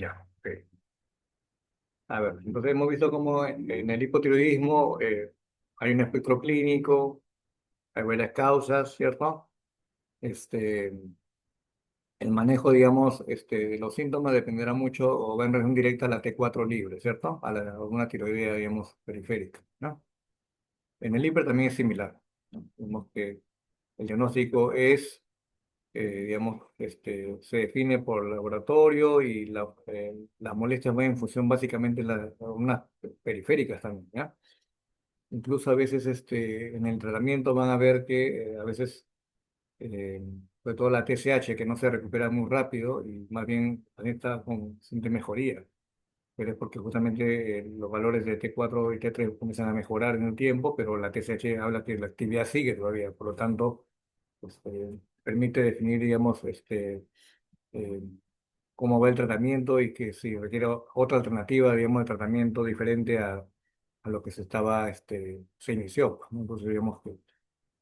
Ya, ok. A ver, entonces hemos visto cómo en el hipotiroidismo hay un espectro clínico, hay varias causas, ¿cierto? Este, el manejo, digamos, de los síntomas dependerá mucho o va en relación directa a la T4 libre, ¿cierto? A una tiroidea, digamos, periférica, ¿no? En el hiper también es similar, ¿no? Vemos que el diagnóstico es, digamos, se define por laboratorio y las molestias van en función básicamente de unas periféricas también, ¿ya? Incluso a veces en el tratamiento van a ver que a veces, eh, sobre todo la TSH, que no se recupera muy rápido y más bien también está con siente mejoría, pero es porque justamente los valores de T4 y T3 comienzan a mejorar en el tiempo, pero la TSH habla que la actividad sigue todavía, por lo tanto, pues, permite definir, digamos, eh, cómo va el tratamiento y que si requiere otra alternativa, digamos, de tratamiento diferente a lo que se inició, ¿no? Entonces, digamos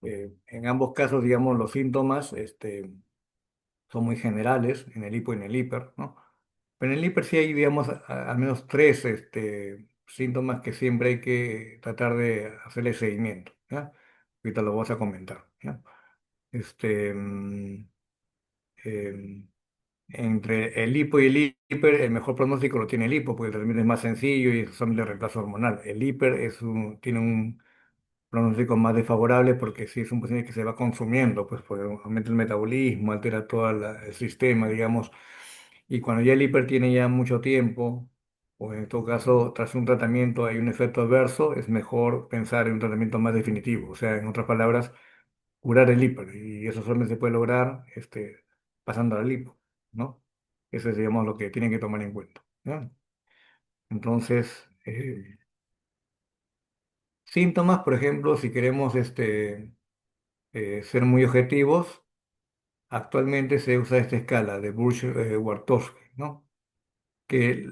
que en ambos casos, digamos, los síntomas son muy generales en el hipo y en el hiper, ¿no? Pero en el hiper sí hay, digamos, al menos tres síntomas que siempre hay que tratar de hacerle seguimiento, ¿ya? Ahorita lo vas a comentar, ¿ya? Este, mm, em, Entre el hipo y el hiper, el mejor pronóstico lo tiene el hipo, porque el tratamiento es más sencillo y es solamente reemplazo hormonal. El hiper tiene un pronóstico más desfavorable porque si es un paciente que se va consumiendo, pues porque aumenta el metabolismo, altera todo el sistema, digamos, y cuando ya el hiper tiene ya mucho tiempo, o en todo caso, tras un tratamiento hay un efecto adverso, es mejor pensar en un tratamiento más definitivo, o sea, en otras palabras, curar el hiper, y eso solamente se puede lograr pasando al lipo, ¿no? Eso es, digamos, lo que tienen que tomar en cuenta, ¿ya? Entonces, síntomas, por ejemplo, si queremos ser muy objetivos, actualmente se usa esta escala de Burch-Wartowski, ¿no? Que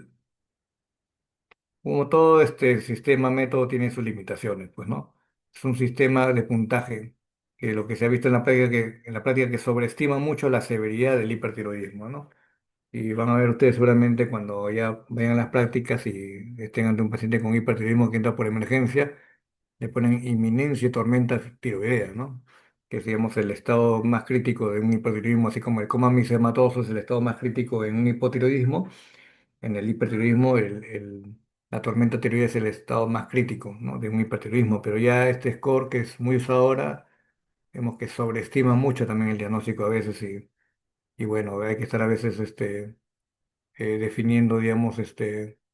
como todo este sistema, método tiene sus limitaciones, pues, ¿no? Es un sistema de puntaje que lo que se ha visto en la práctica que sobreestima mucho la severidad del hipertiroidismo, ¿no? Y van a ver ustedes seguramente cuando ya vean las prácticas y estén ante un paciente con hipertiroidismo que entra por emergencia, le ponen inminencia y tormenta tiroidea, ¿no? Que es, digamos, el estado más crítico de un hipertiroidismo, así como el coma misematoso es el estado más crítico en un hipotiroidismo. En el hipertiroidismo, la tormenta tiroidea es el estado más crítico, ¿no? De un hipertiroidismo, pero ya este score que es muy usado ahora, vemos que sobreestima mucho también el diagnóstico a veces y bueno, hay que estar a veces definiendo, digamos,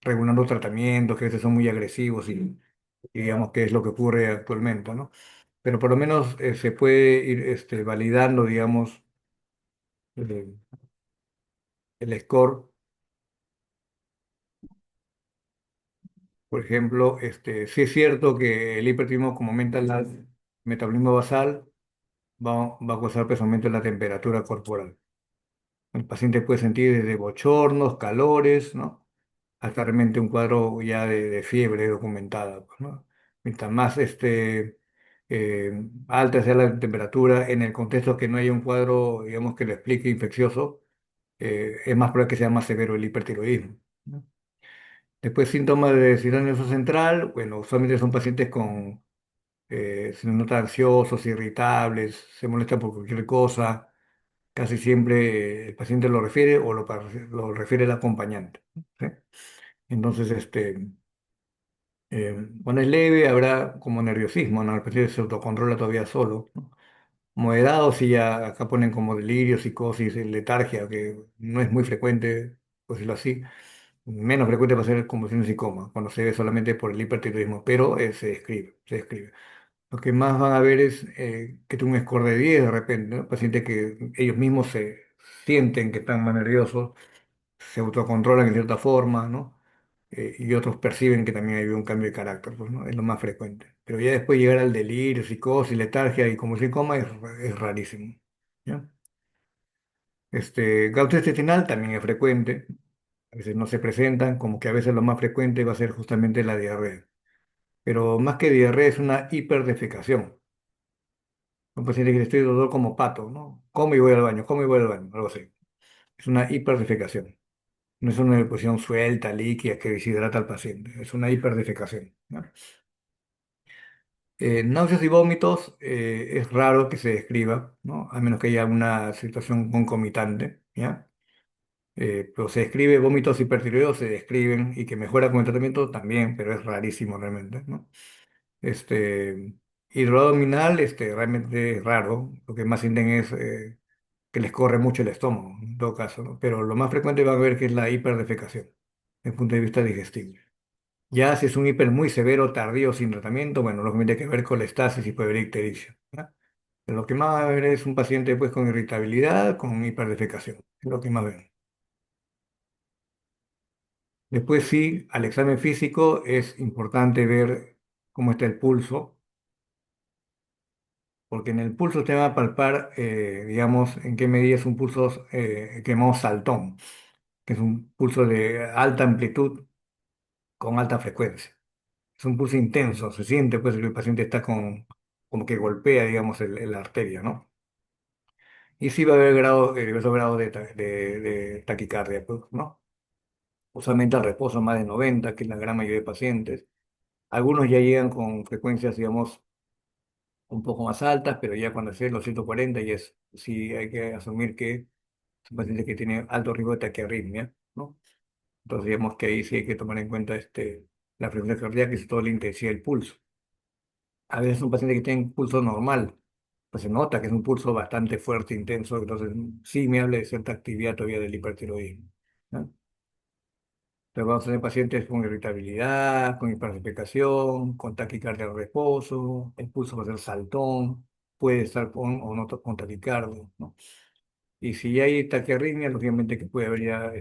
regulando tratamientos que a veces son muy agresivos y digamos que es lo que ocurre actualmente, ¿no? Pero por lo menos se puede ir validando, digamos, el, el score. Por ejemplo, sí es cierto que el hipertiroidismo, como aumenta el metabolismo basal, va a causar precisamente la temperatura corporal. El paciente puede sentir desde bochornos, calores, ¿no? Hasta realmente un cuadro ya de fiebre documentada, pues, ¿no? Mientras más alta sea la temperatura, en el contexto que no haya un cuadro, digamos, que lo explique infeccioso, es más probable que sea más severo el hipertiroidismo, ¿no? Después, síntomas de sistema nervioso central, bueno, usualmente son pacientes se notan ansiosos, irritables, se molestan por cualquier cosa. Casi siempre el paciente lo refiere o lo refiere el acompañante, ¿sí? Entonces, cuando es leve habrá como nerviosismo, ¿no? El paciente se autocontrola todavía solo, ¿no? Moderado, sí, ya acá ponen como delirio, psicosis, letargia, que no es muy frecuente, por decirlo así. Menos frecuente va a ser convulsiones y coma, cuando se ve solamente por el hipertiroidismo, pero se describe. Lo que más van a ver es que tiene un score de 10 de repente, ¿no? Pacientes que ellos mismos se sienten que están más nerviosos, se autocontrolan en cierta forma, ¿no? Y otros perciben que también hay un cambio de carácter, pues, ¿no? Es lo más frecuente. Pero ya después llegar al delirio, psicosis, letargia y como si coma es rarísimo, ¿ya? Gauche intestinal también es frecuente, a veces no se presentan, como que a veces lo más frecuente va a ser justamente la diarrea. Pero más que diarrea es una hiperdefecación. Un paciente que estoy dolor como pato, ¿no? Como y voy al baño, como y voy al baño, algo así. Es una hiperdefecación. No es una deposición suelta, líquida, que deshidrata al paciente. Es una hiperdefecación, ¿no? Náuseas y vómitos es raro que se describa, ¿no? A menos que haya una situación concomitante, ¿ya? Pero se describe, vómitos hipertiroideos se describen y que mejora con el tratamiento también, pero es rarísimo realmente, ¿no? Este, hidroabdominal, realmente es raro. Lo que más sienten es que les corre mucho el estómago, en todo caso, ¿no? Pero lo más frecuente van a ver que es la hiperdefecación, desde el punto de vista digestivo. Ya si es un hiper muy severo, tardío, sin tratamiento, bueno, lo que tiene que ver con la estasis y puede haber ictericia, ¿ya? Pero lo que más va a ver es un paciente pues, con irritabilidad, con hiperdefecación, es lo que más ven. Después sí, al examen físico es importante ver cómo está el pulso, porque en el pulso usted va a palpar, digamos, en qué medida es un pulso que llamamos saltón, que es un pulso de alta amplitud con alta frecuencia. Es un pulso intenso, se siente pues que el paciente está como que golpea, digamos, la arteria, ¿no? Y sí va a haber diversos grados de taquicardia, pues, ¿no? Usualmente al reposo más de 90, que es la gran mayoría de pacientes. Algunos ya llegan con frecuencias, digamos, un poco más altas, pero ya cuando se los 140 y es, sí hay que asumir que es un paciente que tiene alto riesgo de taquiarritmia, ¿no? Entonces digamos que ahí sí hay que tomar en cuenta la frecuencia cardíaca y toda la intensidad del pulso. A veces un paciente que tiene un pulso normal, pues se nota que es un pulso bastante fuerte, intenso, entonces sí me habla de cierta actividad todavía del hipertiroidismo, ¿no? Pero vamos a tener pacientes con irritabilidad, con hiperrespiración, con taquicardia al reposo, el pulso va a ser saltón, puede estar con o no con taquicardia, ¿no? Y si hay taquiarritmia, lógicamente que puede haber ya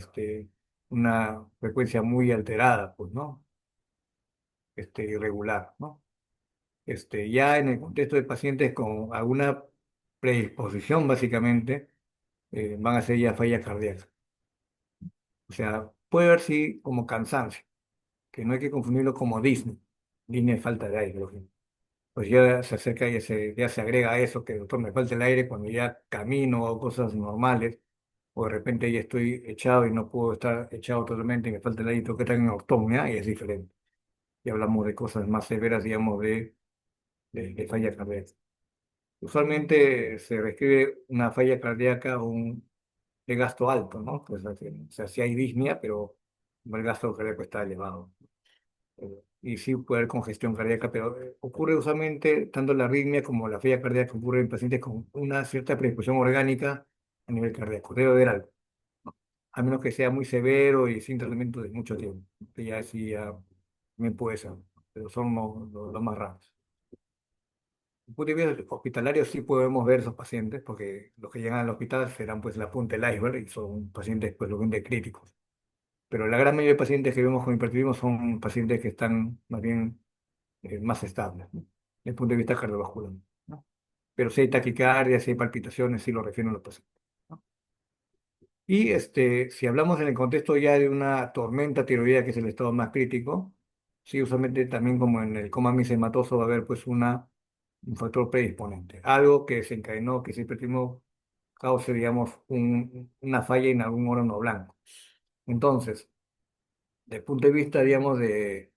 una frecuencia muy alterada, pues, ¿no? Irregular, ¿no? Ya en el contexto de pacientes con alguna predisposición, básicamente, van a ser ya fallas cardíacas. O sea, puede haber sí como cansancio, que no hay que confundirlo como Disney. Disney es falta de aire, por ejemplo. Pues ya se acerca y ya se agrega a eso, que doctor me falta el aire cuando ya camino o cosas normales, o de repente ya estoy echado y no puedo estar echado totalmente y me falta el aire y tengo que estar en ortomia, y es diferente. Y hablamos de cosas más severas, digamos, de falla cardíaca. Usualmente se describe una falla cardíaca de gasto alto, ¿no? Pues, o sea, sí hay disnea, pero el gasto cardíaco está elevado. Y sí puede haber congestión cardíaca, pero ocurre usualmente tanto la arritmia como la falla cardíaca ocurre en pacientes con una cierta predisposición orgánica a nivel cardíaco. Debe haber algo, ¿no? A menos que sea muy severo y sin tratamiento de mucho tiempo, que ya sí ya me puede ser, pero son los más raros. Desde el punto de vista hospitalario sí podemos ver esos pacientes, porque los que llegan al hospital serán pues la punta del iceberg y son pacientes pues lo de críticos. Pero la gran mayoría de pacientes que vemos con hipertiroidismo son pacientes que están más bien más estables, ¿no? Desde el punto de vista cardiovascular, ¿no? Pero si hay taquicardia, si hay palpitaciones, sí lo refieren los pacientes, ¿no? Y si hablamos en el contexto ya de una tormenta tiroidea, que es el estado más crítico, sí, usualmente también como en el coma misematoso va a haber pues un factor predisponente, algo que desencadenó que ese hipertiroidismo cause, digamos, una falla en algún órgano blanco. Entonces, desde el punto de vista, digamos, de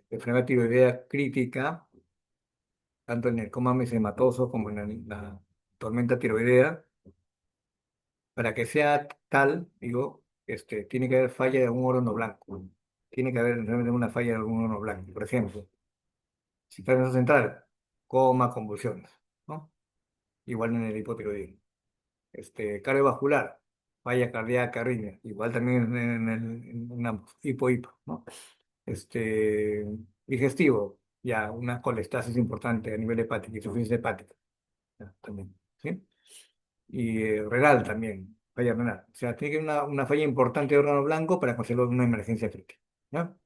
enfermedad tiroidea crítica, tanto en el coma mesematoso como en la tormenta tiroidea, para que sea tal, digo, tiene que haber falla de algún órgano blanco. Tiene que haber realmente una falla de algún órgano blanco. Por ejemplo, si está en esa central, coma, convulsiones, ¿no? Igual en el hipotiroidismo. Cardiovascular, falla cardíaca, arritmia, igual también en una hipo, ¿no? Este, digestivo, ya una colestasis importante a nivel hepático, insuficiencia hepática, ya, también, ¿sí? Y renal también, falla renal. O sea, tiene que haber una falla importante de órgano blanco para considerarlo una emergencia crítica, ¿ya?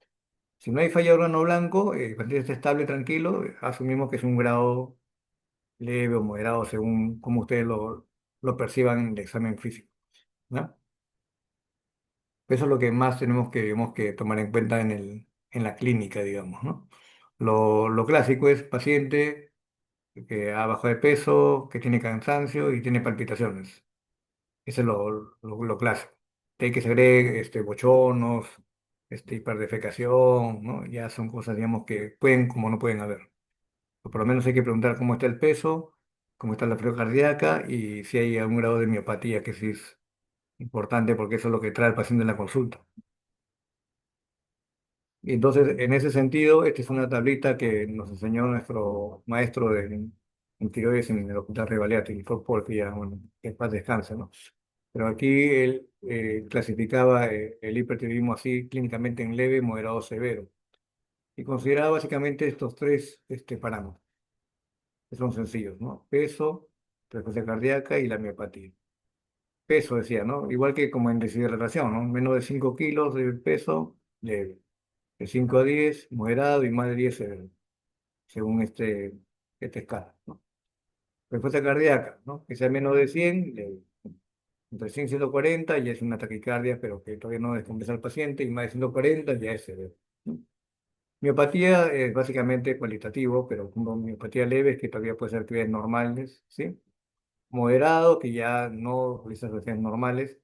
Si no hay falla de órgano blanco, el paciente está estable, tranquilo, asumimos que es un grado leve o moderado según cómo ustedes lo perciban en el examen físico, ¿ya? Eso es lo que más tenemos que tomar en cuenta en la clínica, digamos, ¿no? Lo clásico es paciente que ha bajado de peso, que tiene cansancio y tiene palpitaciones. Eso es lo clásico. De ahí que se agregue bochornos, hiperdefecación, ¿no? Ya son cosas, digamos, que pueden como no pueden haber. O por lo menos hay que preguntar cómo está el peso, cómo está la presión cardíaca y si hay algún grado de miopatía, que sí es importante porque eso es lo que trae el paciente en la consulta. Y entonces, en ese sentido, esta es una tablita que nos enseñó nuestro maestro en tiroides en el Hospital Revalea, y Paul, que ya, bueno, que en paz descanse, ¿no? Pero aquí él clasificaba el hipertiroidismo así clínicamente en leve, moderado, severo. Y consideraba básicamente estos tres parámetros, que son sencillos, ¿no? Peso, frecuencia cardíaca y la miopatía. Peso, decía, ¿no? Igual que como en deshidratación, ¿no? Menos de 5 kilos de peso, leve. De 5 a 10 moderado, y más de 10 severo, según esta escala, ¿no? Frecuencia cardíaca, ¿no? Que sea menos de 100, entre 100 y 140 ya es una taquicardia, pero que todavía no descompensa al paciente, y más de 140 ya es severo, ¿no? Miopatía es básicamente cualitativo, pero como miopatía leve es que todavía puede ser actividades normales, ¿sí? Moderado, que ya no realiza actividades normales,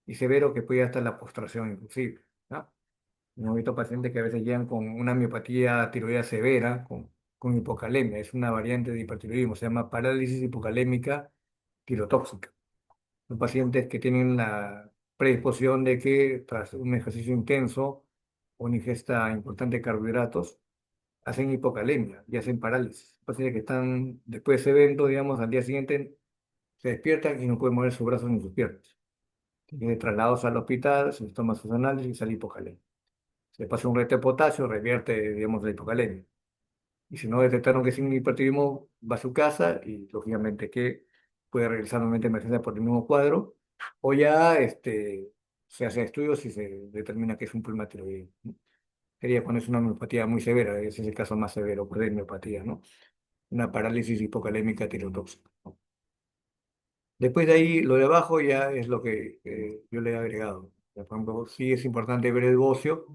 y severo, que puede ir hasta la postración inclusive, ¿no? Hemos visto pacientes que a veces llegan con una miopatía tiroidea severa, con hipocalemia. Es una variante de hipertiroidismo, se llama parálisis hipocalémica tirotóxica. Son pacientes que tienen la predisposición de que tras un ejercicio intenso o una ingesta importante de carbohidratos, hacen hipocalemia y hacen parálisis. Pacientes que están después de ese evento, digamos, al día siguiente se despiertan y no pueden mover sus brazos ni sus piernas. Tienen que traslados al hospital, se les toma sus análisis y sale hipocalemia. Se pasa un reto de potasio, revierte, digamos, la hipocalemia. Y si no detectaron que es un hipertiroidismo, va a su casa y, lógicamente, que puede regresar nuevamente a emergencia por el mismo cuadro, o ya se hacen estudios y se determina que es un problema tiroideo, ¿no? Sería cuando es una miopatía muy severa, ese es el caso más severo, pues, de miopatía, ¿no? Una parálisis hipocalémica tirotóxica, ¿no? Después de ahí, lo de abajo ya es lo que yo le he agregado. Por ejemplo, sí es importante ver el bocio,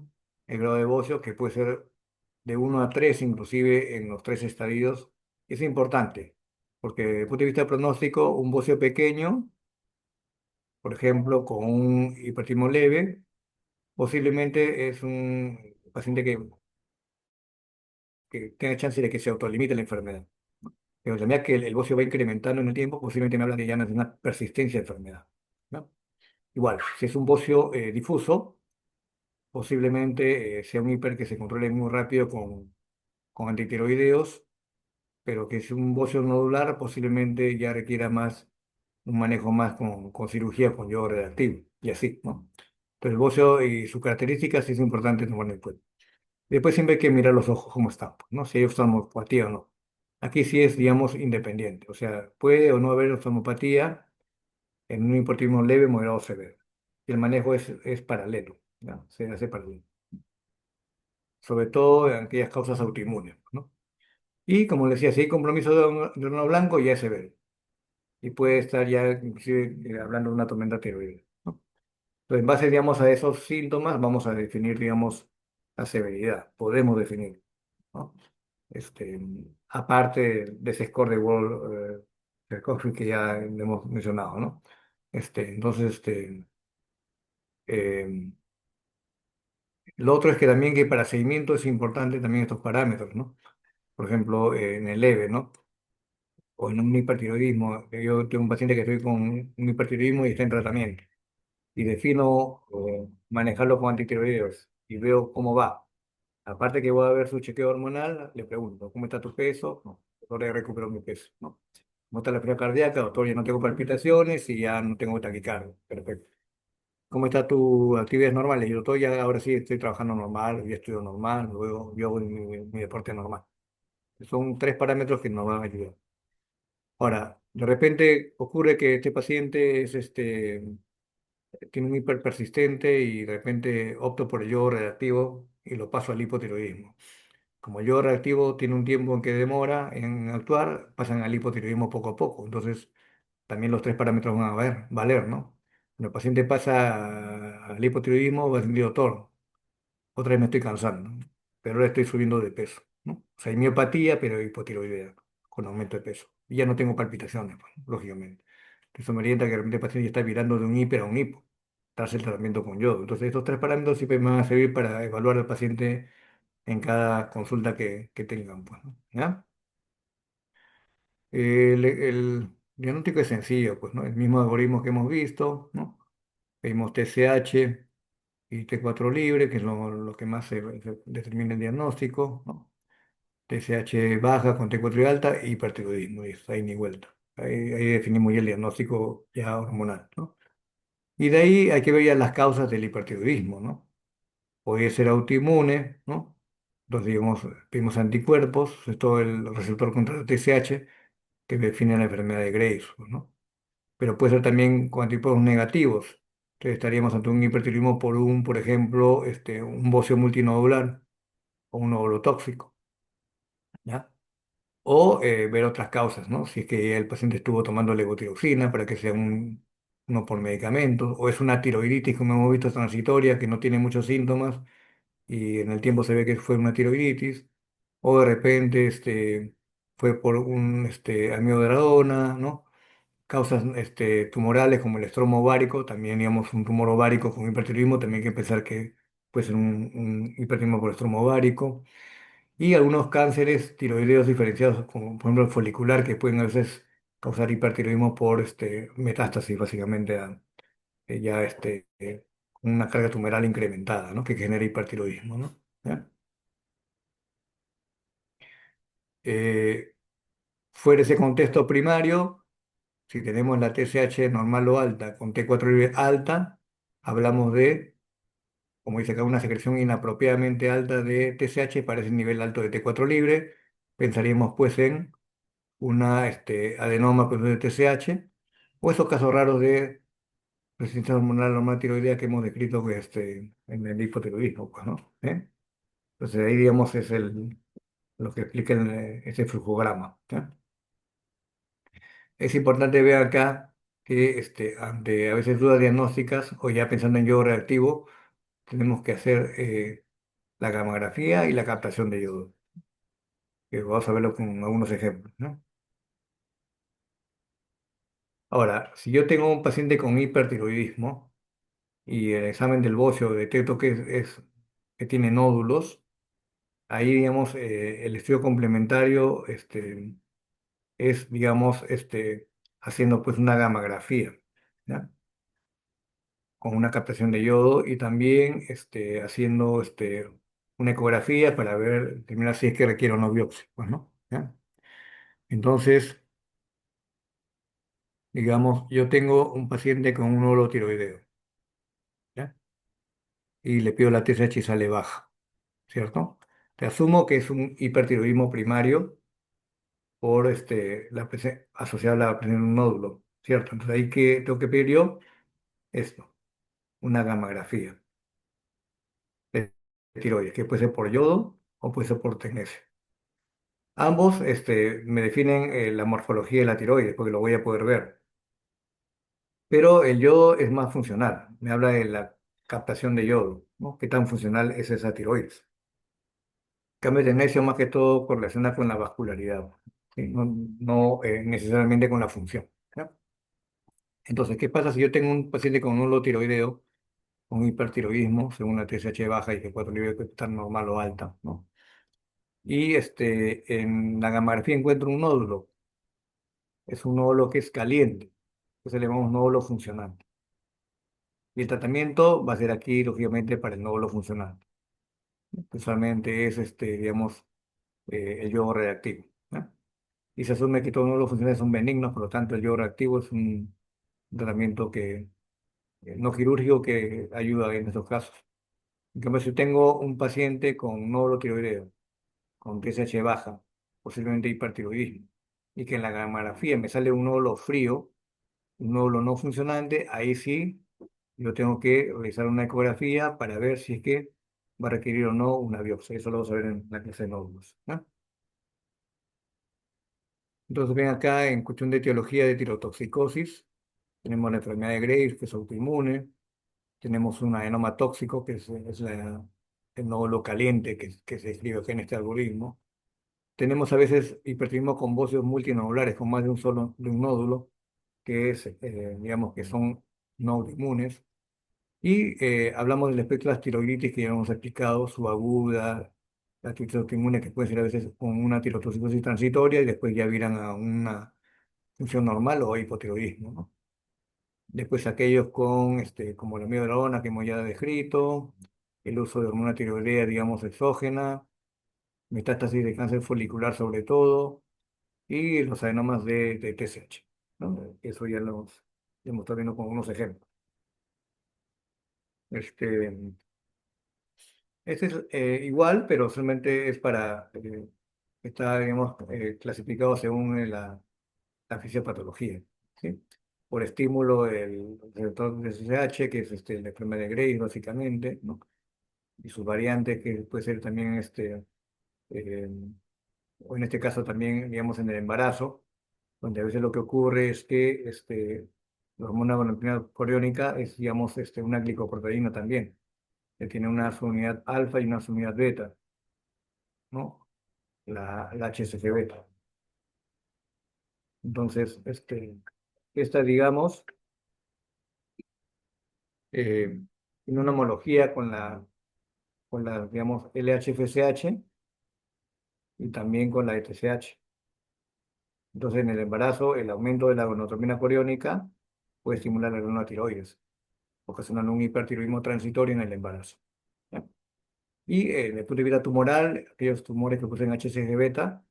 el grado de bocio, que puede ser de 1 a 3, inclusive en los tres estadios. Es importante, porque desde el punto de vista pronóstico, un bocio pequeño, por ejemplo, con un hipertismo leve, posiblemente es un paciente que tenga chance de que se autolimite la enfermedad. Pero también que el bocio va incrementando en el tiempo, posiblemente me hablan de ya no es una persistencia de enfermedad, ¿no? Igual, si es un bocio difuso, posiblemente sea un hiper que se controle muy rápido con antitiroideos, pero que es un bocio nodular, posiblemente ya requiera más, un manejo más con cirugía, con yodo reactivo, y así, ¿no? Entonces, el bocio y sus características sí es importante tomar en cuenta. Después siempre hay que mirar los ojos cómo están, pues, ¿no? Si hay oftalmopatía o no. Aquí sí es, digamos, independiente, o sea, puede o no haber oftalmopatía en un hipotiroidismo leve, moderado o severo. Y el manejo es paralelo, ¿no? Se hace paralelo, sobre todo en aquellas causas autoinmunes, ¿no? Y como decía, si hay compromiso de horno blanco, ya es severo. Y puede estar ya inclusive hablando de una tormenta tiroidea, ¿no? Entonces, en base, digamos, a esos síntomas, vamos a definir, digamos, la severidad. Podemos definir, ¿no? Este, aparte de ese score de World Coffee que ya hemos mencionado, ¿no? Entonces, eh, lo otro es que también que para seguimiento es importante también estos parámetros, ¿no? Por ejemplo, en el leve, ¿no? O en un hipertiroidismo. Yo tengo un paciente que estoy con un hipertiroidismo y está en tratamiento. Y defino manejarlo con antitiroideos y veo cómo va. Aparte que voy a ver su chequeo hormonal, le pregunto, ¿cómo está tu peso? No, doctor, ya recuperó mi peso, ¿no? ¿Cómo está la presión cardíaca? Doctor, ya no tengo palpitaciones y ya no tengo taquicardia. Perfecto. ¿Cómo está tu actividades normales? Y doctor, ya ahora sí estoy trabajando normal, ya estudio normal, luego yo hago mi deporte normal. Son tres parámetros que nos van a ayudar. Ahora, de repente ocurre que este paciente tiene un hiper persistente y de repente opto por el yodo reactivo y lo paso al hipotiroidismo. Como el yodo reactivo tiene un tiempo en que demora en actuar, pasan al hipotiroidismo poco a poco. Entonces, también los tres parámetros van a valer, ¿no? Cuando el paciente pasa al hipotiroidismo, va a decir, doctor, otra vez me estoy cansando, ¿no? Pero ahora estoy subiendo de peso, ¿no? O sea, hay miopatía, pero hipotiroidea, con aumento de peso. Y ya no tengo palpitaciones, pues, lógicamente. Eso me orienta que de repente el paciente ya está virando de un hiper a un hipo. darse el tratamiento con yodo. Entonces, estos tres parámetros siempre me van a servir para evaluar al paciente en cada consulta que tengan, pues, ¿no? ¿Ya? El diagnóstico es sencillo, pues, ¿no? El mismo algoritmo que hemos visto, ¿no? Pedimos TSH y T4 libre, que es lo que más se determina el diagnóstico, ¿no? TSH baja con T4 y alta, hipertiroidismo, y está ahí ni vuelta. Ahí definimos ya el diagnóstico ya hormonal, ¿no? Y de ahí hay que ver ya las causas del hipertiroidismo, ¿no? Puede ser autoinmune, ¿no? Entonces, digamos, pedimos anticuerpos, es todo el receptor contra el TSH que define la enfermedad de Graves, pues, ¿no? Pero puede ser también con anticuerpos negativos. Entonces estaríamos ante un hipertiroidismo por ejemplo, un bocio multinodular o un nódulo tóxico, ¿ya? O ver otras causas, ¿no? Si es que el paciente estuvo tomando levotiroxina para que sea uno por medicamentos, o es una tiroiditis, como hemos visto, transitoria, que no tiene muchos síntomas y en el tiempo se ve que fue una tiroiditis, o de repente fue por un amiodaradona, ¿no? Causas tumorales como el estroma ovárico, también digamos un tumor ovárico con hipertiroidismo, también hay que pensar que puede ser un hipertiroidismo por estroma ovárico, y algunos cánceres tiroideos diferenciados, como por ejemplo el folicular, que pueden a veces causar hipertiroidismo por metástasis, básicamente, ya una carga tumoral incrementada, ¿no? Que genera hipertiroidismo, ¿no? ¿Ya? Eh, Fuera ese contexto primario, si tenemos la TSH normal o alta con T4 libre alta, hablamos de, como dice acá, una secreción inapropiadamente alta de TSH para ese nivel alto de T4 libre. Pensaríamos pues en una adenoma pues, de TSH, o esos casos raros de resistencia hormonal normal tiroidea que hemos descrito en el hipotiroidismo, pues, ¿no? Entonces ahí, digamos, es lo que explica ese flujograma. ¿Ya? Es importante ver acá que ante a veces dudas diagnósticas o ya pensando en yodo reactivo, tenemos que hacer la gamografía y la captación de yodo, que vamos a verlo con algunos ejemplos, ¿no? Ahora, si yo tengo un paciente con hipertiroidismo y el examen del bocio detecto que tiene nódulos, ahí, digamos, el estudio complementario es, digamos, haciendo pues una gamografía, ¿ya? Con una captación de yodo y también haciendo una ecografía para ver, determinar si es que requiere o no biopsia, pues, ¿no? ¿Ya? Entonces, digamos, yo tengo un paciente con un nódulo tiroideo, ¿ya? Y le pido la TSH y sale baja, ¿cierto? Te asumo que es un hipertiroidismo primario por asociado a la presencia de un nódulo, ¿cierto? Entonces ahí que tengo que pedir yo esto, una gamografía de tiroides, que puede ser por yodo o puede ser por tecnecio. Ambos me definen la morfología de la tiroides, porque lo voy a poder ver. Pero el yodo es más funcional. Me habla de la captación de yodo, ¿no? ¿Qué tan funcional es esa tiroides? En cambio, el tecnecio más que todo correlaciona con la vascularidad, ¿sí? No necesariamente con la función. ¿Ya? Entonces, ¿qué pasa si yo tengo un paciente con un nódulo tiroideo, con hipertiroidismo, según la TSH baja y que 4 niveles que está normal o alta, ¿no? Y en la gamografía encuentro un nódulo, es un nódulo que es caliente, que le llamamos nódulo funcional. Y el tratamiento va a ser aquí, lógicamente, para el nódulo funcional. Usualmente es, digamos, el yodo reactivo, ¿no? Y se asume que todos los nódulos funcionales son benignos, por lo tanto, el yodo reactivo es un tratamiento no quirúrgico que ayuda en estos casos. En cambio, si tengo un paciente con nódulo tiroideo, con TSH baja, posiblemente hipertiroidismo, y que en la gamografía me sale un nódulo frío, un nódulo no funcionante, ahí sí yo tengo que realizar una ecografía para ver si es que va a requerir o no una biopsia. Eso lo vamos a ver en la clase de nódulos, ¿no? Entonces, ven acá en cuestión de etiología de tirotoxicosis, tenemos la enfermedad de Graves, que es autoinmune, tenemos un adenoma tóxico, que es el nódulo caliente que se describe aquí en este algoritmo. Tenemos a veces hipertiroidismo con bocios multinodulares, con más de un nódulo, que es, digamos que son no autoinmunes. Y hablamos del espectro de las tiroiditis que ya hemos explicado, su aguda, la tiroides autoinmune que puede ser a veces con una tirotoxicosis transitoria y después ya viran a una función normal o hipotiroidismo, ¿no? Después aquellos con, como la amiodarona que hemos ya descrito, el uso de hormona tiroidea, digamos, exógena, metástasis de cáncer folicular sobre todo, y los adenomas de TSH, ¿no? Eso ya hemos estado viendo con unos ejemplos. Este, este es igual, pero solamente es para, está, digamos, clasificado según la fisiopatología, ¿sí? Por estímulo del receptor de SSH, que es la enfermedad de Graves, básicamente, ¿no? Y sus variantes, que puede ser también, eh, o en este caso también, digamos, en el embarazo, donde a veces lo que ocurre es que la hormona gonadotropina coriónica es, digamos, una glicoproteína también, que tiene una subunidad alfa y una subunidad beta, ¿no? La HCG beta. Entonces, esta, digamos, tiene una homología con la, digamos, LH-FSH y también con la ETCH. Entonces, en el embarazo, el aumento de la gonadotropina coriónica puede estimular la glándulo tiroides, ocasionando un hipertiroidismo transitorio en el embarazo. ¿Ya? Y desde el punto de vista tumoral, aquellos tumores que poseen HCG beta,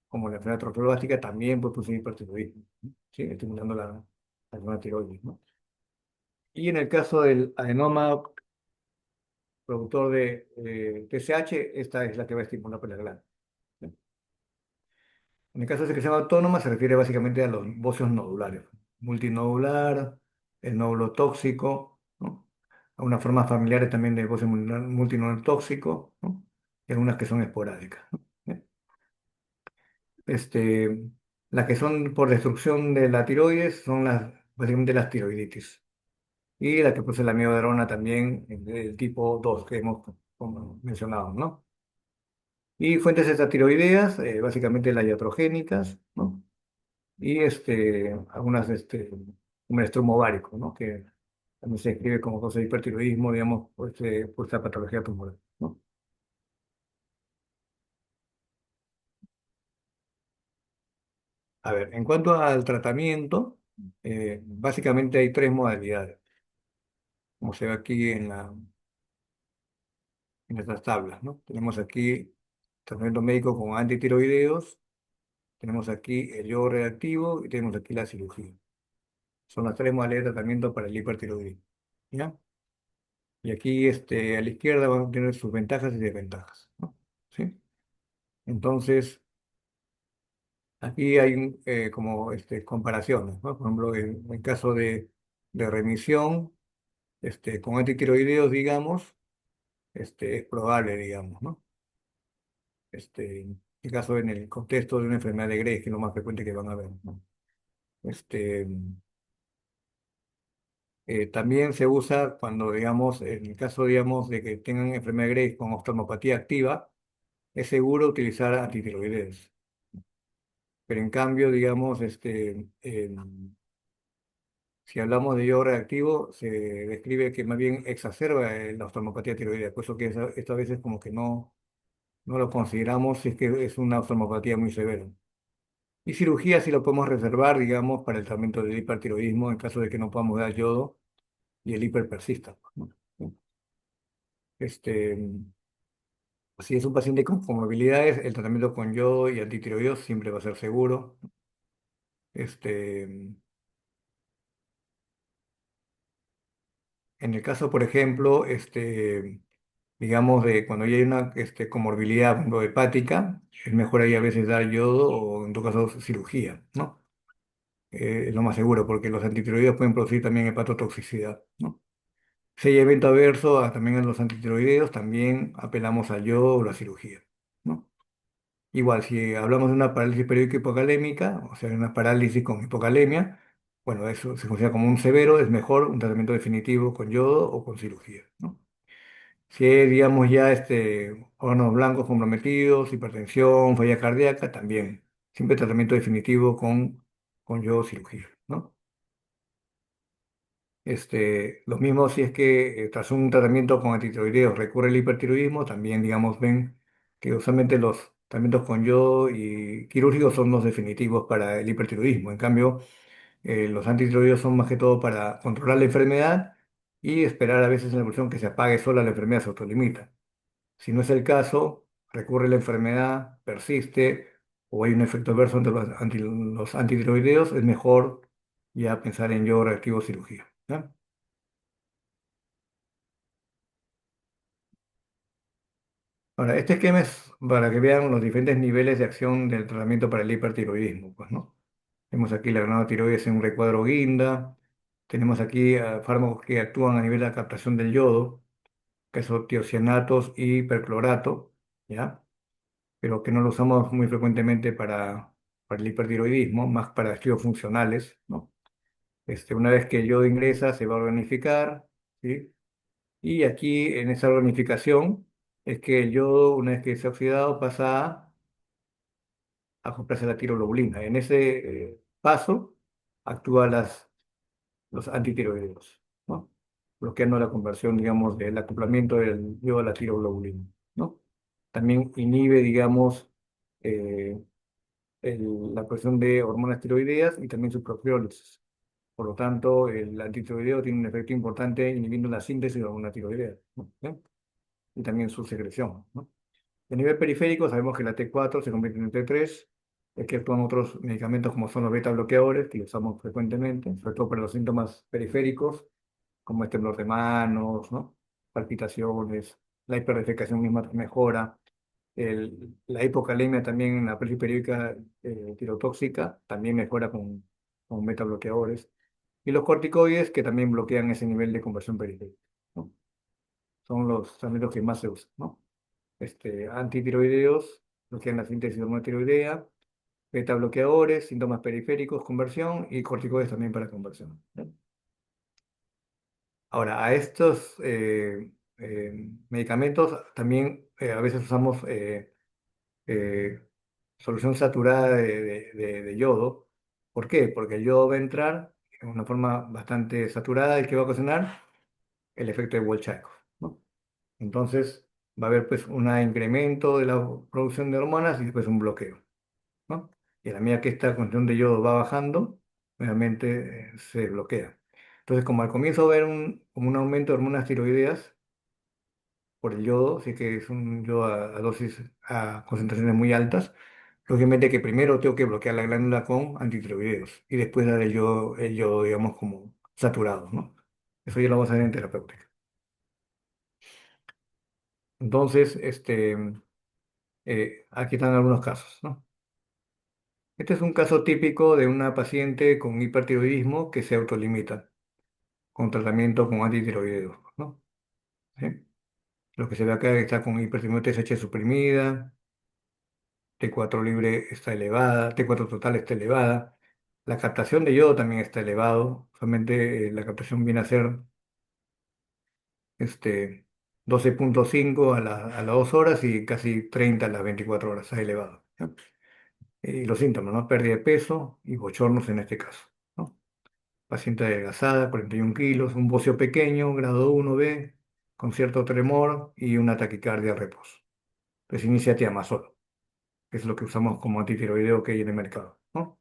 como la enfermedad trofiobástica, también puede producir hipertiroidismo, ¿no? ¿Sí? Estimulando la glándulo tiroides, ¿no? Y en el caso del adenoma productor de TSH, esta es la que va a estimular por la glándula. ¿Sí? En el caso de secreción autónoma se refiere básicamente a los bocios nodulares, multinodular, el nódulo tóxico, ¿no? A unas formas familiares también de bocio multinodular tóxico, ¿no? Y algunas que son esporádicas, ¿no? ¿Eh? Este, las que son por destrucción de la tiroides son básicamente las tiroiditis. Y la que produce la miodarona también, del tipo 2 que hemos como mencionado, ¿no? Y fuentes extratiroideas, básicamente las iatrogénicas, ¿no? Y algunas, como el estromo ovárico, ¿no? Que también se describe como causa de hipertiroidismo, digamos, por esta patología tumoral, ¿no? A ver, en cuanto al tratamiento, básicamente hay tres modalidades, como se ve aquí en estas tablas, ¿no? Tenemos aquí tratamiento médico con antitiroideos, tenemos aquí el yodo reactivo y tenemos aquí la cirugía. Son las tres modalidades de tratamiento para el hipertiroidismo, ¿ya? Y aquí, a la izquierda van a tener sus ventajas y desventajas, ¿no? ¿Sí? Entonces, aquí hay como comparaciones, ¿no? Por ejemplo, en caso de remisión, con antitiroideos, digamos, es probable, digamos, ¿no? En este caso, en el contexto de una enfermedad de Graves, que es lo más frecuente que van a ver, ¿no? Este, también se usa cuando, digamos, en el caso, digamos, de que tengan enfermedad de Graves con oftalmopatía activa, es seguro utilizar antitiroideos. Pero en cambio, digamos, si hablamos de yodo reactivo, se describe que más bien exacerba la oftalmopatía tiroidea, por eso que esta vez es como que no lo consideramos si es que es una oftalmopatía muy severa. Y cirugía sí lo podemos reservar, digamos, para el tratamiento del hipertiroidismo en caso de que no podamos dar yodo y el hiper persista, ¿no? Este, si es un paciente con comorbilidades, el tratamiento con yodo y antitiroideos siempre va a ser seguro. Este, en el caso, por ejemplo, digamos, de cuando ya hay una comorbilidad, por ejemplo, hepática, es mejor ahí a veces dar yodo o en todo caso cirugía, ¿no? Es lo más seguro porque los antitiroideos pueden producir también hepatotoxicidad, ¿no? Si hay evento adverso también a los antitiroideos, también apelamos al yodo o la cirugía, ¿no? Igual, si hablamos de una parálisis periódica hipocalémica, o sea, una parálisis con hipocalemia, bueno, eso se considera como un severo, es mejor un tratamiento definitivo con yodo o con cirugía, ¿no? Si hay, digamos, ya órganos blancos comprometidos, hipertensión, falla cardíaca, también. Siempre tratamiento definitivo con yodo cirugía, ¿no? Lo mismo si es que tras un tratamiento con antitiroideos recurre el hipertiroidismo, también, digamos, ven que usualmente los tratamientos con yodo y quirúrgicos son los definitivos para el hipertiroidismo. En cambio, los antitiroideos son más que todo para controlar la enfermedad y esperar a veces en la evolución que se apague sola la enfermedad, se autolimita. Si no es el caso, recurre la enfermedad, persiste o hay un efecto adverso ante los antitiroideos, es mejor ya pensar en yodo reactivo cirugía. ¿Ya? Ahora, este esquema es para que vean los diferentes niveles de acción del tratamiento para el hipertiroidismo, pues, ¿no? Tenemos aquí la granada tiroides en un recuadro guinda, tenemos aquí fármacos que actúan a nivel de la captación del yodo, que son tiocianatos y perclorato, ¿ya? Pero que no lo usamos muy frecuentemente para el hipertiroidismo, más para estudios funcionales, ¿no? Una vez que el yodo ingresa, se va a organificar, ¿sí? Y aquí en esa organificación es que el yodo, una vez que se ha oxidado, pasa a acoplarse a la tiroglobulina. En ese paso actúan los antitiroideos, ¿no? Bloqueando la conversión, digamos, del acoplamiento del yodo a la tiroglobulina, ¿no? También inhibe, digamos, eh, la producción de hormonas tiroideas y también su propiólisis. Por lo tanto, el antitiroideo tiene un efecto importante inhibiendo la síntesis de hormona tiroidea, ¿no? ¿Eh? Y también su secreción, ¿no? A nivel periférico, sabemos que la T4 se convierte en T3, que actúan otros medicamentos como son los beta bloqueadores, que usamos frecuentemente, sobre todo para los síntomas periféricos, como temblor de manos, ¿no? Palpitaciones, la hiperdefecación misma mejora, la hipocalemia también en la presión periódica tirotóxica también mejora con beta bloqueadores, y los corticoides que también bloquean ese nivel de conversión periférica, ¿no? Son los tratamientos que más se usan, ¿no? Antitiroideos, bloquean la síntesis de hormona tiroidea, beta bloqueadores, síntomas periféricos, conversión y corticoides también para conversión, ¿no? Ahora, a estos medicamentos también a veces usamos eh, solución saturada de yodo. ¿Por qué? Porque el yodo va a entrar en una forma bastante saturada y que va a ocasionar el efecto de Wolff-Chaikoff, ¿no? Entonces, va a haber pues un incremento de la producción de hormonas y después un bloqueo, ¿no? Y a la medida que esta concentración de yodo va bajando, nuevamente se bloquea. Entonces, como al comienzo va a haber como un aumento de hormonas tiroideas por el yodo, así que es un yodo a dosis, a concentraciones muy altas, lógicamente que primero tengo que bloquear la glándula con antitiroideos y después dar el yodo, digamos, como saturado, ¿no? Eso ya lo vamos a ver en terapéutica. Entonces, aquí están algunos casos, ¿no? Este es un caso típico de una paciente con hipertiroidismo que se autolimita con tratamiento con antitiroideos, ¿no? ¿Sí? Lo que se ve acá está con hipertiroidismo TSH suprimida, T4 libre está elevada, T4 total está elevada, la captación de yodo también está elevado, solamente la captación viene a ser este, 12,5 a las 2 horas y casi 30 a las 24 horas, está elevado, ¿no? Y los síntomas, ¿no? Pérdida de peso y bochornos en este caso, ¿no? Paciente adelgazada, 41 kilos, un bocio pequeño, grado 1B, con cierto tremor y una taquicardia a reposo. Pues inicia tiamazol, que es lo que usamos como antitiroideo que hay en el mercado, ¿no?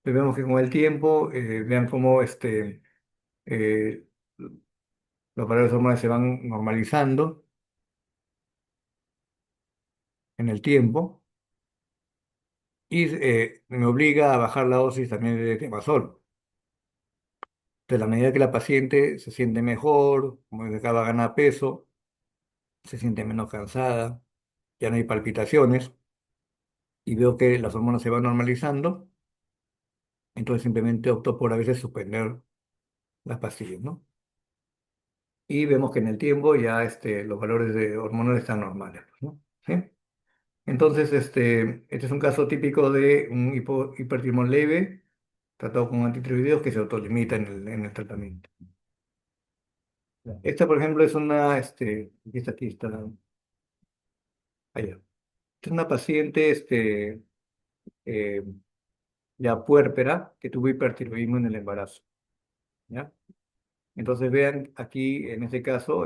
Pues vemos que con el tiempo, vean cómo eh, los valores hormonales se van normalizando en el tiempo y me obliga a bajar la dosis también de tiamazol. De la medida que la paciente se siente mejor, como que acaba de ganar peso, se siente menos cansada, ya no hay palpitaciones y veo que las hormonas se van normalizando, entonces simplemente opto por a veces suspender las pastillas, ¿no? Y vemos que en el tiempo ya los valores de hormonales están normales, ¿no? ¿Sí? Entonces, este es un caso típico de un hipertiroidismo leve tratado con antitiroideos que se autolimita en el tratamiento. Esta, por ejemplo, es aquí está, allá. Esta es una paciente, eh, ya puérpera que tuvo hipertiroidismo en el embarazo, ¿ya? Entonces vean aquí, en este caso,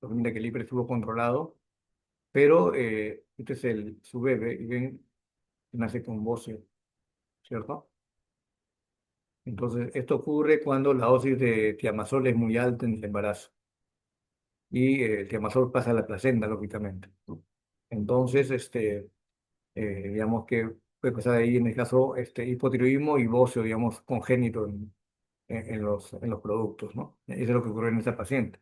obviamente que el hiper estuvo controlado, pero este es su bebé y ven, nace con bocio, ¿cierto? Entonces, esto ocurre cuando la dosis de tiamazol es muy alta en el embarazo y el tiamazol pasa a la placenta, lógicamente. Entonces, digamos que puede pasar ahí en el caso hipotiroidismo y bocio, digamos, congénito en los productos, ¿no? Eso es lo que ocurre en esta paciente.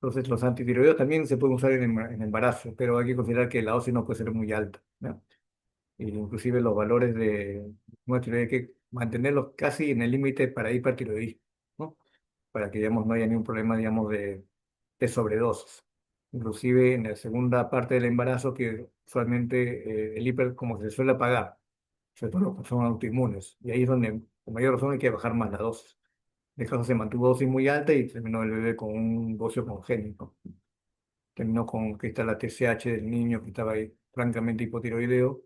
Entonces, los antitiroideos también se pueden usar en embarazo, pero hay que considerar que la dosis no puede ser muy alta, ¿no? Y inclusive los valores de una tiroides hay que mantenerlos casi en el límite para hipertiroidismo, ¿no? Para que, digamos, no haya ningún problema, digamos, de sobredosis. Inclusive en la segunda parte del embarazo, que usualmente el hiper como que se suele apagar, sobre todo los que son autoinmunes, y ahí es donde, con mayor razón, hay que bajar más la dosis. En este caso se mantuvo dosis muy alta y terminó el bebé con un bocio congénito. Terminó con que está la TSH del niño que estaba ahí francamente hipotiroideo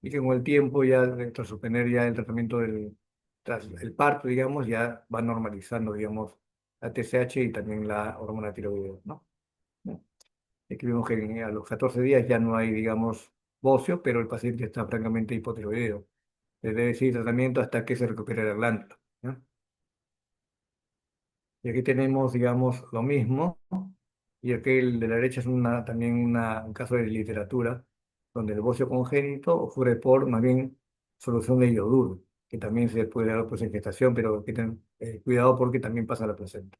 y que con el tiempo ya, tras suspender ya el tratamiento tras el parto, digamos, ya va normalizando, digamos, la TSH y también la hormona tiroideo, ¿no? ¿No? Aquí vemos que a los 14 días ya no hay, digamos, bocio, pero el paciente está francamente hipotiroideo. Se debe seguir tratamiento hasta que se recupere la glándula, ¿no? Y aquí tenemos, digamos, lo mismo. Y aquí el de la derecha es también un caso de literatura, donde el bocio congénito ocurre por, más bien, solución de yoduro, que también se puede dar pues, en gestación, pero hay que tener cuidado porque también pasa a la placenta.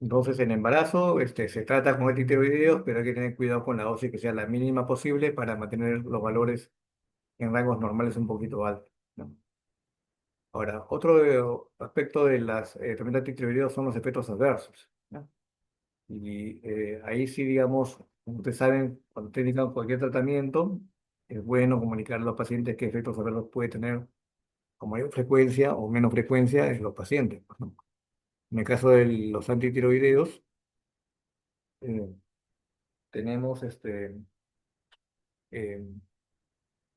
Entonces, en embarazo, se trata con antitiroideos, pero hay que tener cuidado con la dosis que sea la mínima posible para mantener los valores en rangos normales un poquito altos, ¿no? Ahora, otro aspecto de las tratamientos antitiroideos son los efectos adversos, ¿no? Y ahí sí, digamos, como ustedes saben, cuando tengan cualquier tratamiento, es bueno comunicar a los pacientes qué efectos adversos puede tener con mayor frecuencia o menos frecuencia en los pacientes, pues, ¿no? En el caso de los antitiroideos, eh, tenemos eh,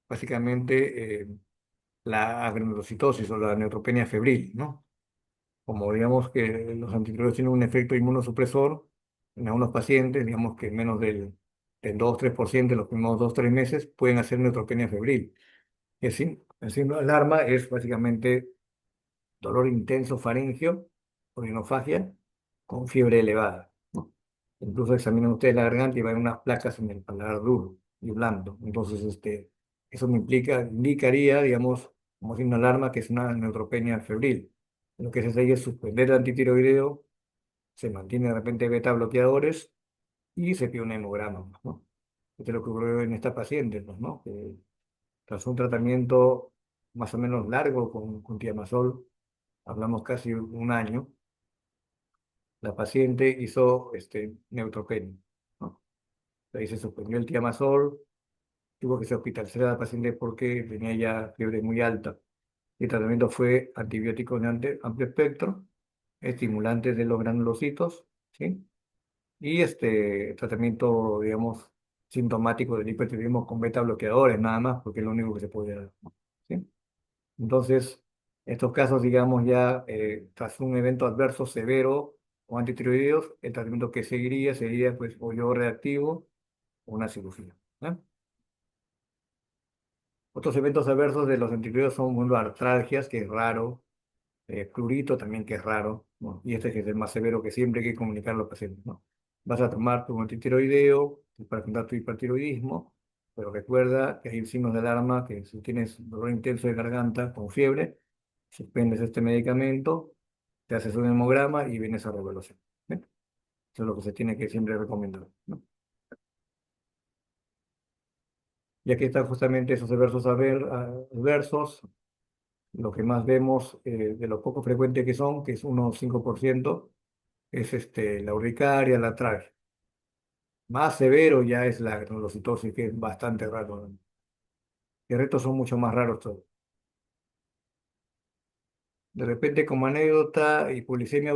básicamente la agranulocitosis o la neutropenia febril, ¿no? Como digamos que los antitiroideos tienen un efecto inmunosupresor en algunos pacientes, digamos que menos del 2-3% en los primeros 2-3 meses pueden hacer neutropenia febril. Es decir, el síndrome de alarma es básicamente dolor intenso faríngeo o rinofagia con fiebre elevada, ¿no? Incluso examinan ustedes la garganta y van unas placas en el paladar duro y blando. Entonces, eso indicaría, digamos, como signo de alarma, que es una neutropenia febril. Lo que se hace ahí es suspender el antitiroideo, se mantiene de repente beta bloqueadores y se pide un hemograma, ¿no? Esto es lo que ocurrió en esta paciente, pues, ¿no? Que tras un tratamiento más o menos largo con tiamazol, hablamos casi un año, la paciente hizo neutropenia, ¿no? Ahí se suspendió el tiamazol, tuvo que ser hospitalizada la paciente porque tenía ya fiebre muy alta. El tratamiento fue antibiótico de amplio espectro, estimulantes de los granulocitos, ¿sí? Y tratamiento, digamos, sintomático del hipertiroidismo con beta bloqueadores, nada más, porque es lo único que se podía dar, ¿sí? Entonces, estos casos, digamos, ya tras un evento adverso severo o antitiroideos, el tratamiento que seguiría sería, pues, o yo reactivo o una cirugía, ¿no? Otros eventos adversos de los antibióticos son, bueno, artralgias, que es raro, prurito también, que es raro, ¿no? Y este que es el más severo que siempre hay que comunicar a los pacientes, ¿no? Vas a tomar tu antitiroideo para tratar tu hipertiroidismo, pero recuerda que hay signos de alarma, que si tienes dolor intenso de garganta con fiebre, suspendes este medicamento, te haces un hemograma y vienes a reevaluación, ¿eh? Eso es lo que se tiene que siempre recomendar, ¿no? Y aquí están justamente esos adversos adversos. Lo que más vemos de lo poco frecuente que son, que es unos 5%, es la urticaria, la tragia. Más severo ya es la granulocitosis, que es bastante raro, ¿no? El resto son mucho más raros todos. De repente, como anécdota y polisemia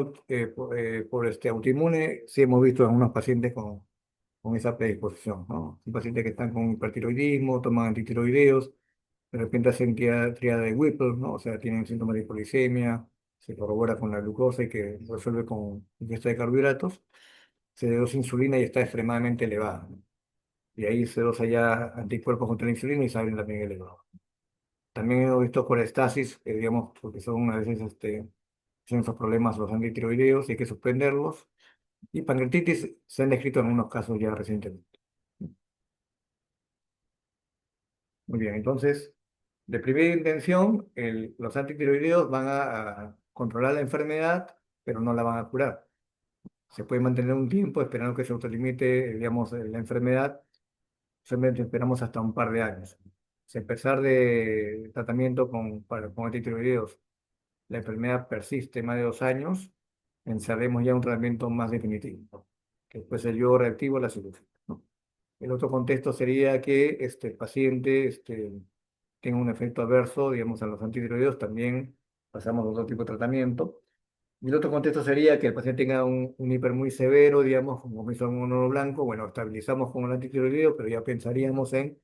por autoinmune, sí hemos visto en algunos pacientes con esa predisposición, ¿no? Son pacientes que están con hipertiroidismo, toman antitiroideos, De repente hacen triada de Whipple, ¿no? O sea, tienen síntomas de hipoglicemia, se corrobora con la glucosa y que resuelve con ingesta de carbohidratos, se dosa insulina y está extremadamente elevada, ¿no? Y ahí se dosa ya anticuerpos contra la insulina y salen también elevados. También hemos visto colestasis, digamos, porque son a veces tienen esos problemas los antitiroideos y hay que suspenderlos. Y pancreatitis se han descrito en algunos casos ya recientemente. Muy bien, entonces, de primera intención, los antitiroideos van a controlar la enfermedad, pero no la van a curar. Se puede mantener un tiempo esperando que se autolimite, digamos, la enfermedad. Solamente esperamos hasta un par de años. Si a pesar de tratamiento con antitiroideos, la enfermedad persiste más de 2 años, pensaremos ya un tratamiento más definitivo, ¿no? Que puede ser el yodo reactivo o la cirugía, ¿no? El otro contexto sería que el paciente tenga un efecto adverso, digamos, a los antitiroideos, también pasamos a otro tipo de tratamiento. Y el otro contexto sería que el paciente tenga un hiper muy severo, digamos, como hizo un nódulo blanco, bueno, estabilizamos con el antitiroideo, pero ya pensaríamos en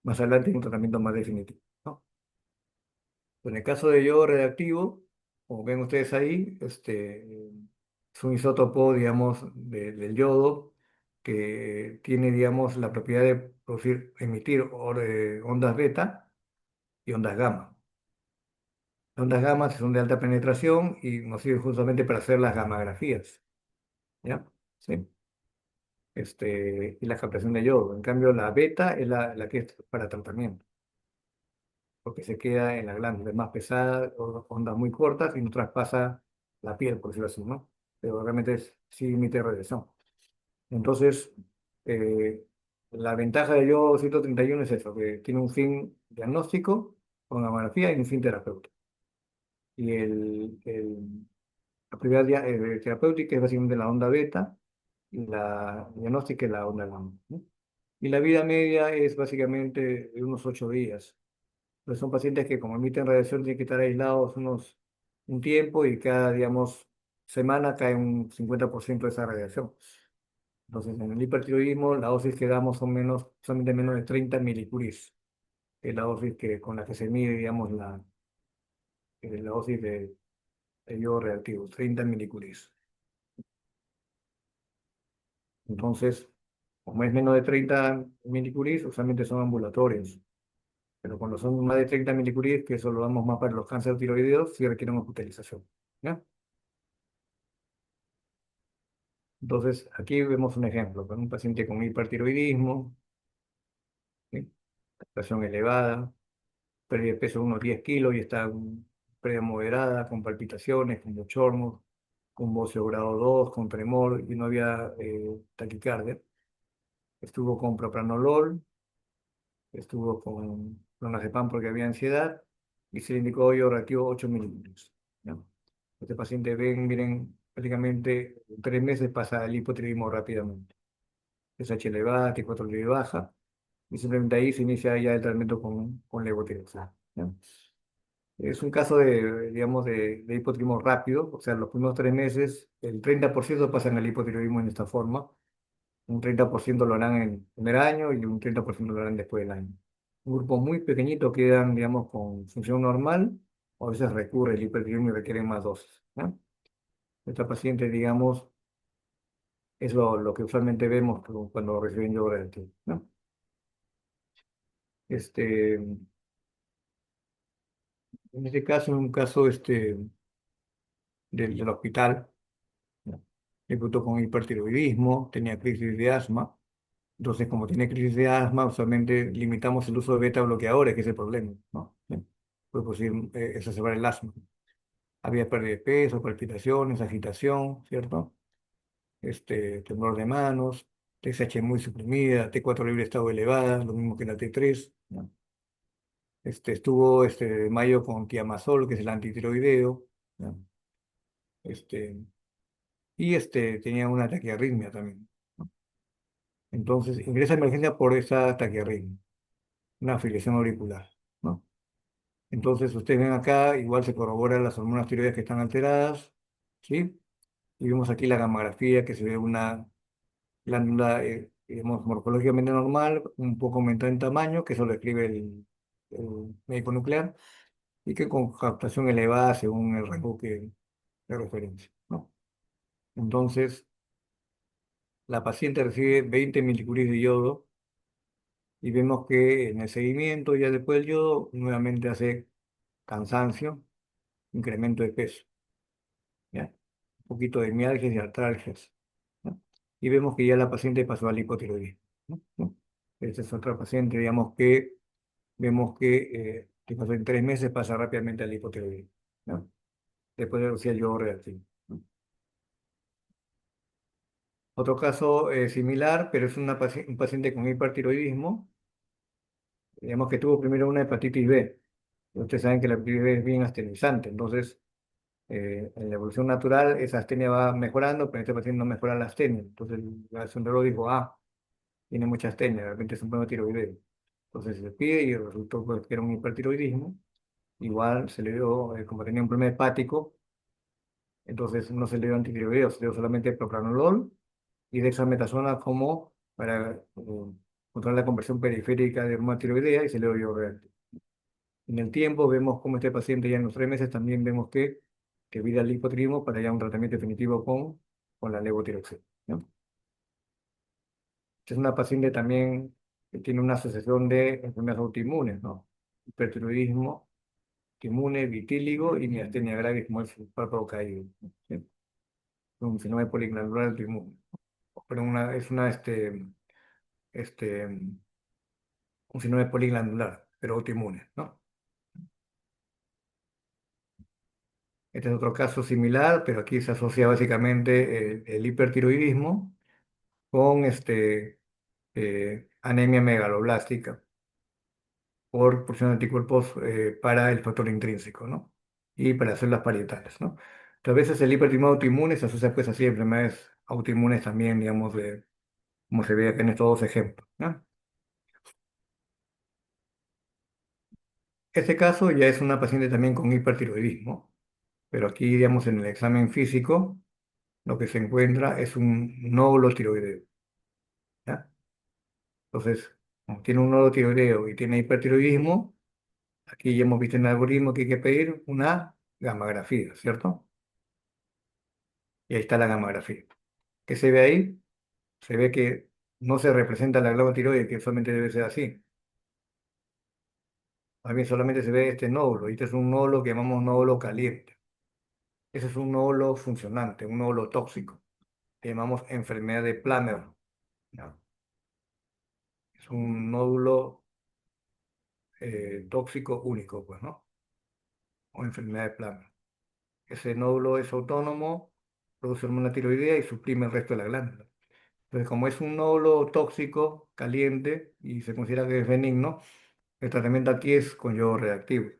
más adelante en un tratamiento más definitivo, ¿no? En el caso de yodo radioactivo, como ven ustedes ahí, es un isótopo, digamos, del yodo que tiene, digamos, la propiedad de emitir ondas beta y ondas gamma. Las ondas gamma son de alta penetración y nos sirven justamente para hacer las gammagrafías, ¿ya? Sí. Y la captación de yodo. En cambio, la beta es la que es para tratamiento, porque se queda en la glándula, es más pesada, ondas muy cortas y no traspasa la piel, por decirlo así, ¿no? Pero realmente sí emite radiación. Entonces, eh, la ventaja de yodo 131 es eso, que tiene un fin diagnóstico con mamografía y un fin terapéutico. Y la prioridad terapéutica es básicamente la onda beta y la diagnóstica es la onda gamma, ¿no? Y la vida media es básicamente de unos 8 días. Pues son pacientes que como emiten radiación tienen que estar aislados un tiempo y cada, digamos, semana cae un 50% de esa radiación. Entonces, en el hipertiroidismo, la dosis que damos solamente menos de 30 milicuries, que es la dosis con la que se mide, digamos, la dosis de yodo reactivo, 30 milicuries. Entonces, como es menos de 30 milicuries, usualmente son ambulatorios. Pero cuando son más de 30 milicuries, que eso lo damos más para los cánceres tiroideos, sí requieren hospitalización, ¿ya? Entonces, aquí vemos un ejemplo, con un paciente con hipertiroidismo, ¿sí? Presión elevada, pérdida de peso de unos 10 kilos y está en pérdida moderada, con palpitaciones, con bochornos, con bocio grado 2 con tremor y no había taquicardia. Estuvo con propranolol, estuvo con clonazepam porque había ansiedad y se le indicó hoyo reactivo 8 milímetros, ¿ya? Este paciente, miren, prácticamente en 3 meses pasa el hipotiroidismo rápidamente. SH elevada, T4 leve baja, y simplemente ahí se inicia ya el tratamiento con levotiroxina, ¿ya? Es un caso digamos, de hipotiroidismo rápido, o sea, los primeros 3 meses, el 30% pasan al hipotiroidismo en esta forma, un 30% lo harán en el primer año y un 30% lo harán después del año. Un grupo muy pequeñito quedan, digamos, con función normal, o a veces recurre el hipertiroidismo y requieren más dosis, ¿no? Esta paciente, digamos, es lo que usualmente vemos cuando reciben yodo radioactivo, ¿no? En este caso, en un caso del hospital, ¿no? Debutó con hipertiroidismo, tenía crisis de asma. Entonces, como tiene crisis de asma, usualmente limitamos el uso de beta bloqueadores, que es el problema, ¿no? Bien. Puede producir, exacerbar el asma. Había pérdida de peso, palpitaciones, agitación, ¿cierto? Temblor de manos, TSH muy suprimida, T4 libre estado elevada, lo mismo que la T3, ¿no? Estuvo mayo con tiamazol, que es el antitiroideo, ¿no? Este, y tenía una taquiarritmia también, ¿no? Entonces, ingresa a emergencia por esa taquiarritmia, una afiliación auricular, ¿no? Entonces, ustedes ven acá, igual se corroboran las hormonas tiroides que están alteradas, ¿sí? Y vemos aquí la gamografía, que se ve una glándula, digamos, morfológicamente normal, un poco aumentada en tamaño, que eso lo describe médico nuclear y que con captación elevada según el rango de referencia, ¿no? Entonces, la paciente recibe 20 milicuries de yodo y vemos que en el seguimiento, ya después del yodo, nuevamente hace cansancio, incremento de peso, ¿ya? Un poquito de mialgias y artralgias, ¿no? Y vemos que ya la paciente pasó al hipotiroidismo, ¿no? Esta es otra paciente, digamos que vemos que pasó en 3 meses, pasa rápidamente al hipotiroidismo, ¿no? Después de reducir el yodo reactivo, ¿no? Otro caso similar, pero es un paciente con hipertiroidismo, digamos que tuvo primero una hepatitis B. Ustedes saben que la hepatitis B es bien astenizante, entonces en la evolución natural esa astenia va mejorando, pero este paciente no mejora la astenia. Entonces el gastroenterólogo dijo, ah, tiene mucha astenia, de repente es un problema tiroideo. Entonces se pide y resultó pues, que era un hipertiroidismo. Igual se le dio, como tenía un problema hepático, entonces no se le dio antitiroideo, se le dio solamente propranolol y dexametasona como para controlar la conversión periférica de hormona tiroidea y se le dio bioreactivo. En el tiempo vemos cómo este paciente ya en los 3 meses también vemos que vira al hipotiroidismo para ya un tratamiento definitivo con la levotiroxina, ¿no? Es una paciente también que tiene una asociación de enfermedades autoinmunes, ¿no? Hipertiroidismo, autoinmune, vitíligo y miastenia gravis como el párpado caído, ¿sí? Un síndrome poliglandular autoinmune. Pero es este, un síndrome poliglandular, pero autoinmune, ¿no? Este es otro caso similar, pero aquí se asocia básicamente el hipertiroidismo con anemia megaloblástica por producción de anticuerpos para el factor intrínseco, ¿no? Y para células parietales, ¿no? Entonces, a veces el hipertiroidismo autoinmune se asocia pues así a enfermedades autoinmunes también, digamos, como se ve acá en estos dos ejemplos, ¿no? Este caso ya es una paciente también con hipertiroidismo, pero aquí, digamos, en el examen físico, lo que se encuentra es un nódulo tiroideo, ¿ya? Entonces, como tiene un nódulo tiroideo y tiene hipertiroidismo, aquí ya hemos visto en el algoritmo que hay que pedir una gamografía, ¿cierto? Y ahí está la gamografía. ¿Qué se ve ahí? Se ve que no se representa la glándula tiroides, que solamente debe ser así. Más bien solamente se ve este nódulo, y este es un nódulo que llamamos nódulo caliente. Ese es un nódulo funcionante, un nódulo tóxico, que llamamos enfermedad de Plummer, ¿no? Es un nódulo tóxico único, pues, ¿no? O enfermedad de Plummer. Ese nódulo es autónomo, produce hormona tiroidea y suprime el resto de la glándula. Entonces, como es un nódulo tóxico, caliente, y se considera que es benigno, el tratamiento aquí es con yodo reactivo,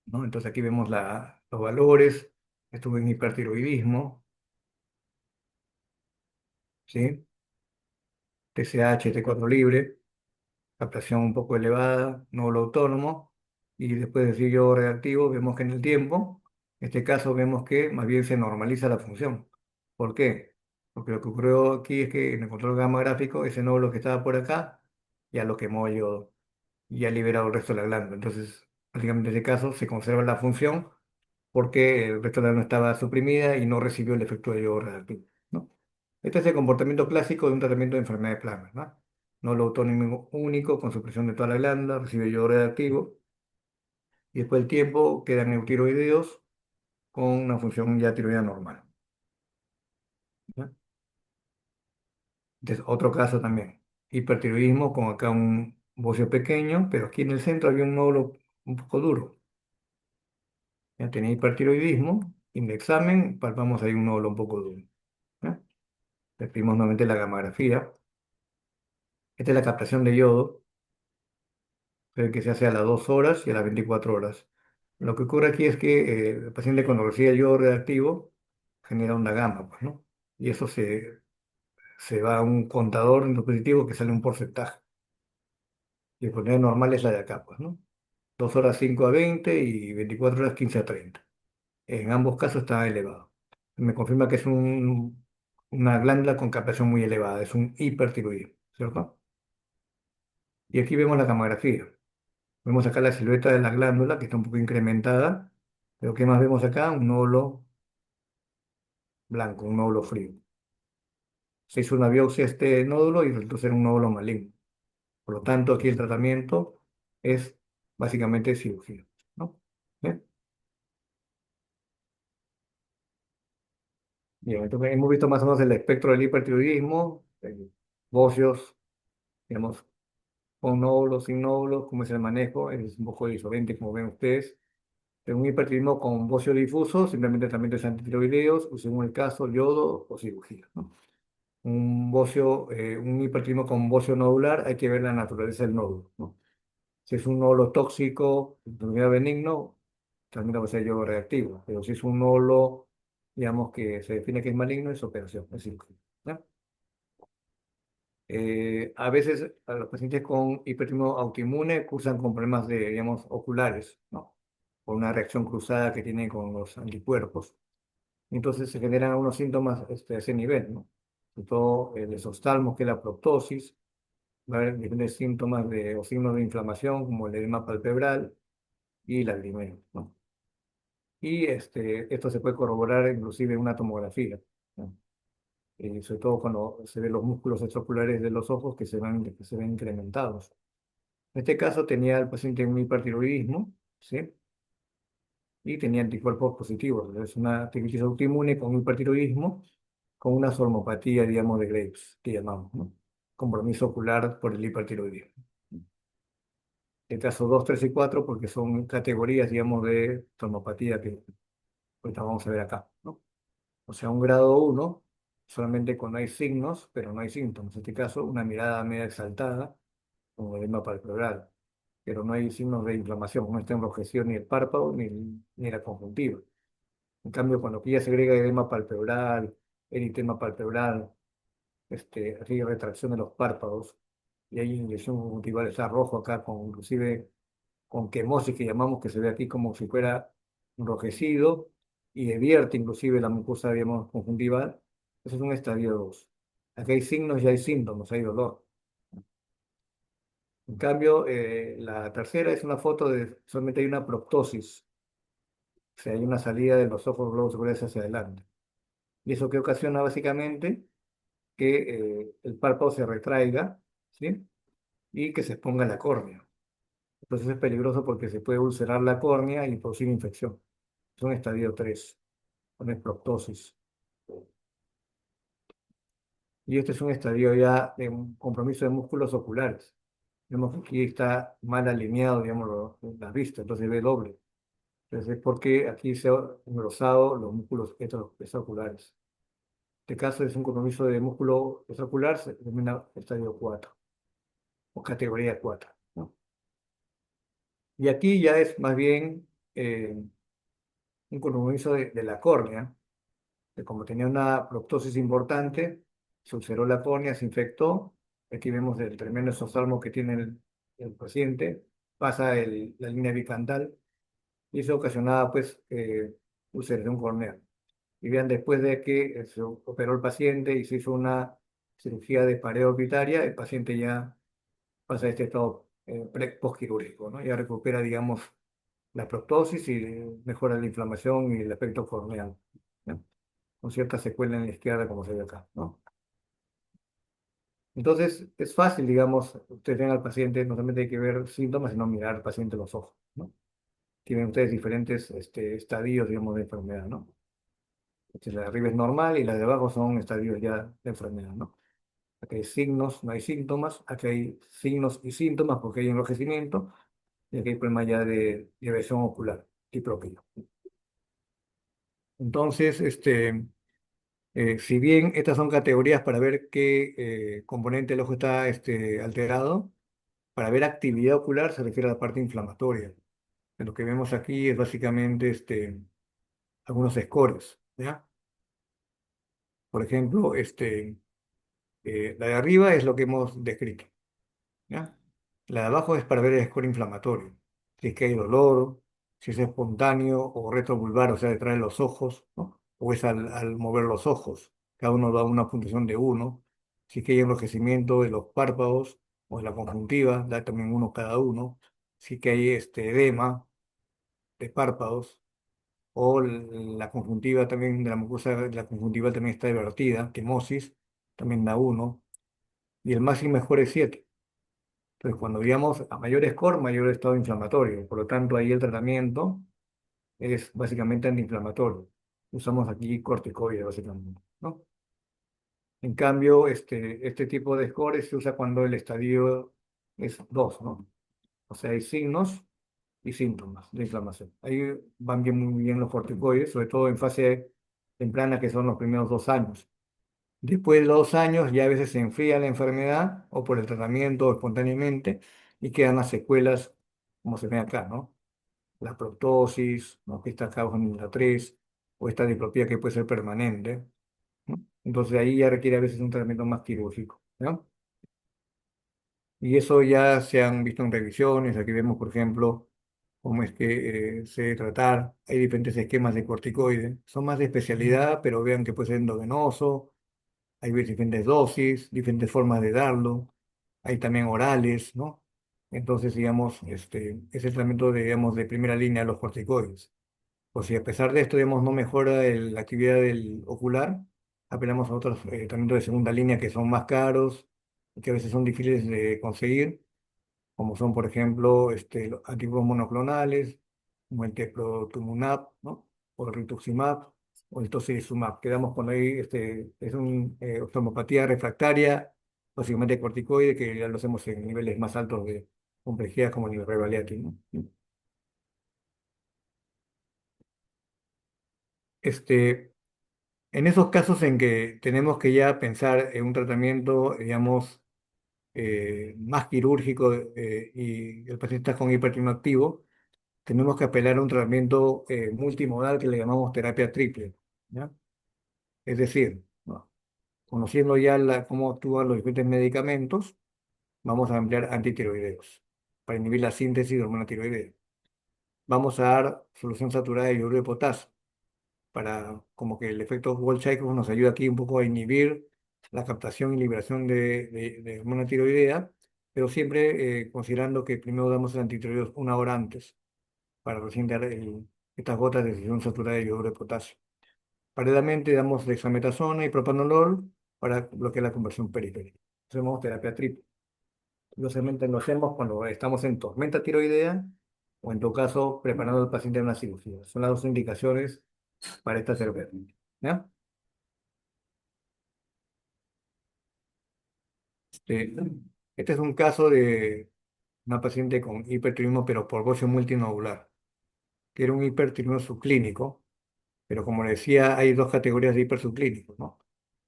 ¿no? Entonces aquí vemos los valores, estuve en hipertiroidismo, ¿sí? TSH, T4 libre, captación un poco elevada, nódulo autónomo, y después de decir yodo reactivo, vemos que en el tiempo, en este caso vemos que más bien se normaliza la función. ¿Por qué? Porque lo que ocurrió aquí es que en el control gamma gráfico, ese nódulo que estaba por acá, ya lo quemó el yodo y ha liberado el resto de la glándula. Entonces, prácticamente en este caso se conserva la función porque el resto de la glándula estaba suprimida y no recibió el efecto de yodo radioactivo, ¿no? Este es el comportamiento clásico de un tratamiento de enfermedad de Plummer, ¿no? No lo autónomo único con supresión de toda la glándula, recibe yodo radioactivo y después del tiempo quedan eutiroideos con una función ya tiroidea normal, ¿no? Entonces, otro caso también, hipertiroidismo con acá un bocio pequeño, pero aquí en el centro había un nódulo un poco duro. Ya tenía hipertiroidismo, y en el examen palpamos ahí un nódulo un poco duro, ¿no? Le pedimos nuevamente la gamografía. Esta es la captación de yodo, que se hace a las 2 horas y a las 24 horas. Lo que ocurre aquí es que el paciente cuando recibe el yodo reactivo genera una gama, pues, ¿no? Y eso se va a un contador en dispositivo que sale un porcentaje. Y el porcentaje normal es la de acá, pues, ¿no? 2 horas 5 a 20 y 24 horas 15 a 30. En ambos casos está elevado. Me confirma que es una glándula con captación muy elevada, es un hipertiroidismo, ¿cierto? Y aquí vemos la gamografía. Vemos acá la silueta de la glándula que está un poco incrementada, pero ¿qué más vemos acá? Un nódulo blanco, un nódulo frío. Se hizo una biopsia a este nódulo y resultó ser un nódulo maligno. Por lo tanto, aquí el tratamiento es básicamente cirugía, ¿no? ¿Bien? Bien, entonces hemos visto más o menos el espectro del hipertiroidismo, bocios, digamos, con nódulos, sin nódulos, cómo es el manejo, es un poco diferente como ven ustedes. En un hipertiroidismo con bocio difuso, simplemente tratamientos antitiroideos, o según el caso, yodo o cirugía, ¿no? Un hipertiroidismo con bocio nodular, hay que ver la naturaleza del nódulo, ¿no? Si es un nódulo tóxico, enfermedad benigno, también va a ser yodo reactivo, pero si es un nódulo, digamos, que se define que es maligno, es operación, es cirugía, ¿no? A veces a los pacientes con hipertiroidismo autoinmune cursan con problemas de, digamos, oculares, ¿no? Por una reacción cruzada que tienen con los anticuerpos. Entonces se generan unos síntomas a ese nivel, ¿no? Sobre todo el esoftalmo, que es la proptosis, va a haber diferentes síntomas o signos de inflamación, como el edema palpebral y lagrimeo, ¿no? Y esto se puede corroborar inclusive en una tomografía, ¿no? Sobre todo cuando se ven los músculos extraoculares de los ojos que se ven incrementados. En este caso tenía el paciente un hipertiroidismo, ¿sí? Y tenía anticuerpos positivos. Es una tiroiditis autoinmune con hipertiroidismo, con una sormopatía, digamos, de Graves, que llamamos, ¿no? Compromiso ocular por el hipertiroidismo. El caso 2, 3 y 4, porque son categorías, digamos, de sormopatía que ahorita vamos a ver acá, ¿no? O sea, un grado 1, solamente cuando hay signos, pero no hay síntomas. En este caso, una mirada media exaltada, como edema palpebral, pero no hay signos de inflamación, no está enrojecido ni el párpado ni la conjuntiva. En cambio, cuando aquí ya se agrega edema palpebral, eritema palpebral, así retracción de los párpados, y hay inyección conjuntival, está rojo acá, inclusive con quemosis que llamamos, que se ve aquí como si fuera enrojecido, y devierte inclusive la mucosa, digamos, conjuntival. Eso es un estadio 2. Aquí hay signos y hay síntomas, hay dolor. En cambio, la tercera es una foto de solamente hay una proptosis, o sea, hay una salida de los ojos globos oculares hacia adelante. ¿Y eso qué ocasiona básicamente? Que el párpado se retraiga, ¿sí? Y que se exponga la córnea. Entonces es peligroso porque se puede ulcerar la córnea y producir infección. Es un estadio 3 con proptosis. Y este es un estadio ya de un compromiso de músculos oculares. Vemos que aquí está mal alineado, digamos, la vista, entonces ve doble. Entonces es porque aquí se han engrosado los músculos extraoculares. Este caso es un compromiso de músculo extraocular, se denomina estadio 4 o categoría 4, ¿no? Y aquí ya es más bien un compromiso de la córnea, que como tenía una proptosis importante, se ulceró la córnea, se infectó. Aquí vemos el tremendo esoftalmo que tiene el paciente, pasa la línea bifrontal y eso ocasionaba pues ulceración corneal. Y vean, después de que se operó el paciente y se hizo una cirugía de pared orbitaria, el paciente ya pasa a este estado postquirúrgico, ¿no? Ya recupera, digamos, la proptosis y mejora la inflamación y el aspecto corneal, ¿no? Con cierta secuela en la izquierda, como se ve acá, ¿no? Entonces, es fácil, digamos, ustedes ven al paciente, no solamente hay que ver síntomas, sino mirar al paciente en los ojos, ¿no? Tienen ustedes diferentes estadios, digamos, de enfermedad, ¿no? La de arriba es normal y la de abajo son estadios ya de enfermedad, ¿no? Aquí hay signos, no hay síntomas, aquí hay signos y síntomas porque hay enrojecimiento y aquí hay problema ya de irradiación ocular, diplopía. Entonces, si bien estas son categorías para ver qué componente del ojo está alterado, para ver actividad ocular se refiere a la parte inflamatoria. Lo que vemos aquí es básicamente algunos scores, ¿ya? Por ejemplo, la de arriba es lo que hemos descrito, ¿ya? La de abajo es para ver el score inflamatorio, si es que hay dolor, si es espontáneo o retrovulvar, o sea, detrás de los ojos, ¿no? O es al mover los ojos. Cada uno da una puntuación de uno. Si es que hay enrojecimiento de los párpados o de la conjuntiva, da también uno cada uno. sí que hay edema de párpados, o la conjuntiva también, de la mucosa, la conjuntiva también está divertida, quemosis, también da 1, y el máximo score es 7. Entonces, cuando digamos a mayor score, mayor estado inflamatorio. Por lo tanto, ahí el tratamiento es básicamente antiinflamatorio. Usamos aquí corticoides, básicamente, ¿no? En cambio, este tipo de scores se usa cuando el estadio es 2, ¿no? O sea, hay signos y síntomas de inflamación. Ahí van bien, muy bien los corticoides, sobre todo en fase temprana, que son los primeros 2 años. Después de los 2 años ya a veces se enfría la enfermedad o por el tratamiento o espontáneamente y quedan las secuelas, como se ve acá, ¿no? La proptosis, ¿no? Que esta causa en la 3 o esta diplopía que puede ser permanente, ¿no? Entonces ahí ya requiere a veces un tratamiento más quirúrgico, ¿no? Y eso ya se han visto en revisiones. Aquí vemos, por ejemplo, cómo es que se debe tratar. Hay diferentes esquemas de corticoides. Son más de especialidad, pero vean que puede ser endovenoso. Hay diferentes dosis, diferentes formas de darlo. Hay también orales, ¿no? Entonces, digamos, es el tratamiento, digamos, de primera línea de los corticoides. O si a pesar de esto, digamos, no mejora la actividad del ocular, apelamos a otros tratamientos de segunda línea que son más caros, que a veces son difíciles de conseguir, como son, por ejemplo, los anticuerpos monoclonales, como el teprotumumab, ¿no? O el rituximab, o el tocilizumab. Quedamos con ahí, es una oftalmopatía refractaria, básicamente corticoide, que ya lo hacemos en niveles más altos de complejidad, como el Revaldeati, ¿no? Este, en esos casos en que tenemos que ya pensar en un tratamiento, digamos, más quirúrgico, y el paciente está con hipertensión activo, tenemos que apelar a un tratamiento multimodal que le llamamos terapia triple, ¿ya? Es decir, ¿no? Conociendo ya cómo actúan los diferentes medicamentos, vamos a emplear antitiroideos para inhibir la síntesis de hormona tiroidea. Vamos a dar solución saturada de hidruro de potasio para, como que el efecto Wolff-Chaikoff nos ayuda aquí un poco a inhibir la captación y liberación de hormona tiroidea, pero siempre considerando que primero damos el antitiroideo 1 hora antes para recién dar estas gotas de solución saturada de hidruro de potasio. Paralelamente damos dexametasona y propanolol para bloquear la conversión periférica. Hacemos terapia triple. Lo hacemos cuando estamos en tormenta tiroidea o en todo caso preparando al paciente a una cirugía. Son las dos indicaciones para esta terapia. ¿Ya? Este, este es un caso de una paciente con hipertiroidismo, pero por bocio multinodular, que era un hipertiroidismo subclínico, pero como le decía, hay dos categorías de hipersubclínicos, ¿no?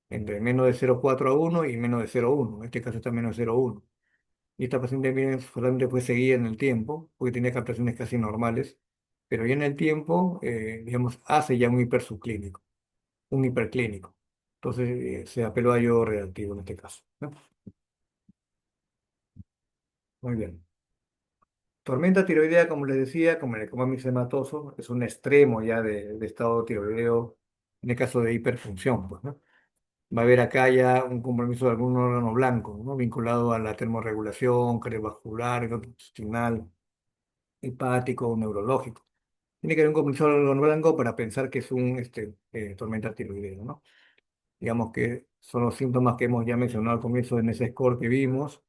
Entre menos de 0,4 a 1 y menos de 0,1. En este caso está menos de 0,1. Y esta paciente bien solamente fue seguida en el tiempo, porque tenía captaciones casi normales, pero ya en el tiempo, digamos, hace ya un hipersubclínico, un hiperclínico. Entonces, se apeló a yodo reactivo en este caso, ¿no? Muy bien. Tormenta tiroidea, como les decía, como el coma mixematoso, es un extremo ya de estado tiroideo, en el caso de hiperfunción, pues, ¿no? Va a haber acá ya un compromiso de algún órgano blanco, ¿no? Vinculado a la termorregulación, cardiovascular, gastrointestinal, hepático, neurológico. Tiene que haber un compromiso del órgano blanco para pensar que es un tormenta tiroidea, ¿no? Digamos que son los síntomas que hemos ya mencionado al comienzo en ese score que vimos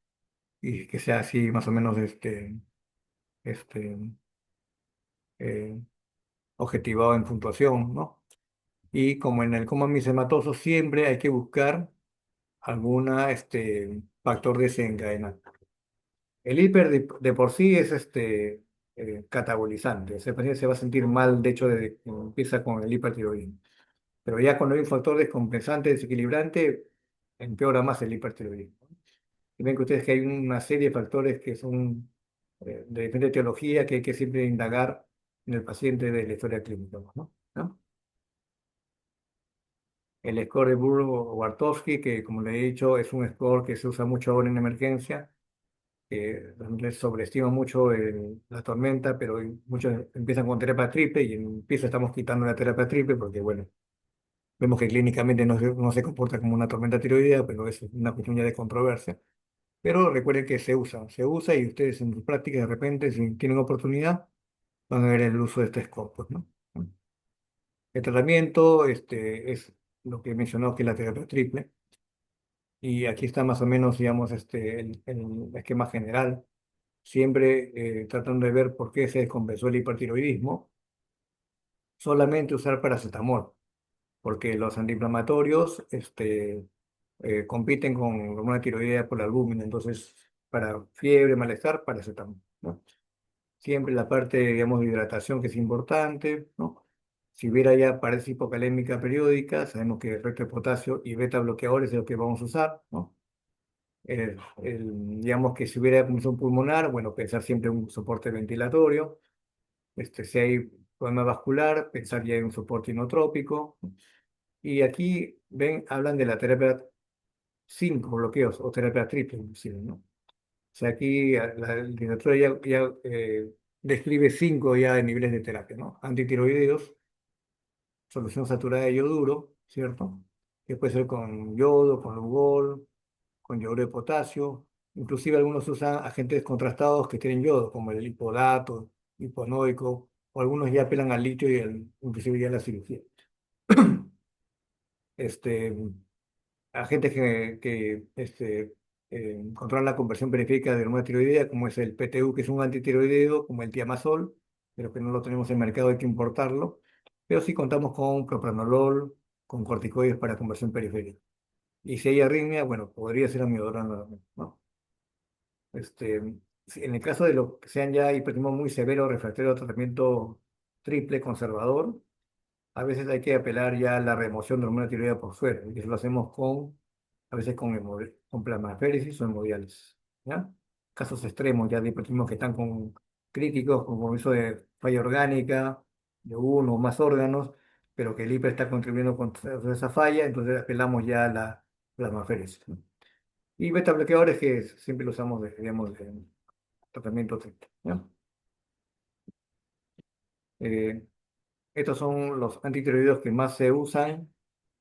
y que sea así más o menos este, eh, objetivado en puntuación, ¿no? Y como en el coma misematoso siempre hay que buscar alguna factor desencadenante. El hiper de por sí es catabolizante. Ese paciente se va a sentir mal, de hecho, desde que empieza con el hipertiroidismo. Pero ya cuando hay un factor descompensante, desequilibrante, empeora más el hipertiroidismo. Y ven que ustedes que hay una serie de factores que son de diferente teología que hay que siempre indagar en el paciente de la historia clínica, ¿no? ¿No? El score de Burro-Wartowski, que como le he dicho, es un score que se usa mucho ahora en emergencia, que realmente sobreestima mucho la tormenta, pero muchos empiezan con terapia triple y empieza estamos quitando la terapia triple porque, bueno, vemos que clínicamente no se comporta como una tormenta tiroidea, pero es una cuestión ya de controversia. Pero recuerden que se usa y ustedes en su práctica de repente, si tienen oportunidad, van a ver el uso de este score, pues, ¿no? El tratamiento es lo que he mencionado, que es la terapia triple. Y aquí está más o menos, digamos, el esquema general, siempre tratando de ver por qué se descompensó el hipertiroidismo. Solamente usar paracetamol, porque los antiinflamatorios compiten con la hormona tiroidea por la albúmina, entonces para fiebre, malestar, paracetamol, ¿no? Siempre la parte, digamos, de hidratación que es importante, ¿no? Si hubiera ya parálisis hipocalémica periódica, sabemos que el recto de potasio y beta bloqueadores es lo que vamos a usar, ¿no? Digamos que si hubiera función pulmonar, bueno, pensar siempre en un soporte ventilatorio. Si hay problema vascular, pensar ya en un soporte inotrópico. Y aquí, ven, hablan de la terapia 5 bloqueos o terapia triple, inclusive, ¿no? O sea, aquí la literatura ya describe 5 ya de niveles de terapia, ¿no? Antitiroideos, solución saturada de yoduro, ¿cierto? Que puede ser con yodo, con Lugol, con yodo de potasio. Inclusive algunos usan agentes contrastados que tienen yodo, como el hipodato, hiponoico, o algunos ya apelan al litio y inclusive ya a la cirugía. Este, Agentes que controlan la conversión periférica de hormona tiroidea, como es el PTU, que es un antitiroideo, como el tiamazol, pero que no lo tenemos en el mercado, hay que importarlo. Pero sí contamos con propranolol, con corticoides para conversión periférica. Y si hay arritmia, bueno, podría ser amiodarona, ¿no? En el caso de lo que sean ya hipertensión muy severo, refractario a tratamiento triple conservador, a veces hay que apelar ya a la remoción de hormona tiroidea por fuera, y eso lo hacemos a veces con plasmaféresis o hemodiálisis, ¿ya? Casos extremos ya de hipertensión que están críticos, con compromiso de falla orgánica, de uno o más órganos, pero que el hiper está contribuyendo con toda esa falla, entonces apelamos ya a la plasmaféresis, ¿no? Y beta bloqueadores que siempre lo usamos, digamos, de tratamiento triple, ¿ya? Eh, Estos son los antitiroideos que más se usan,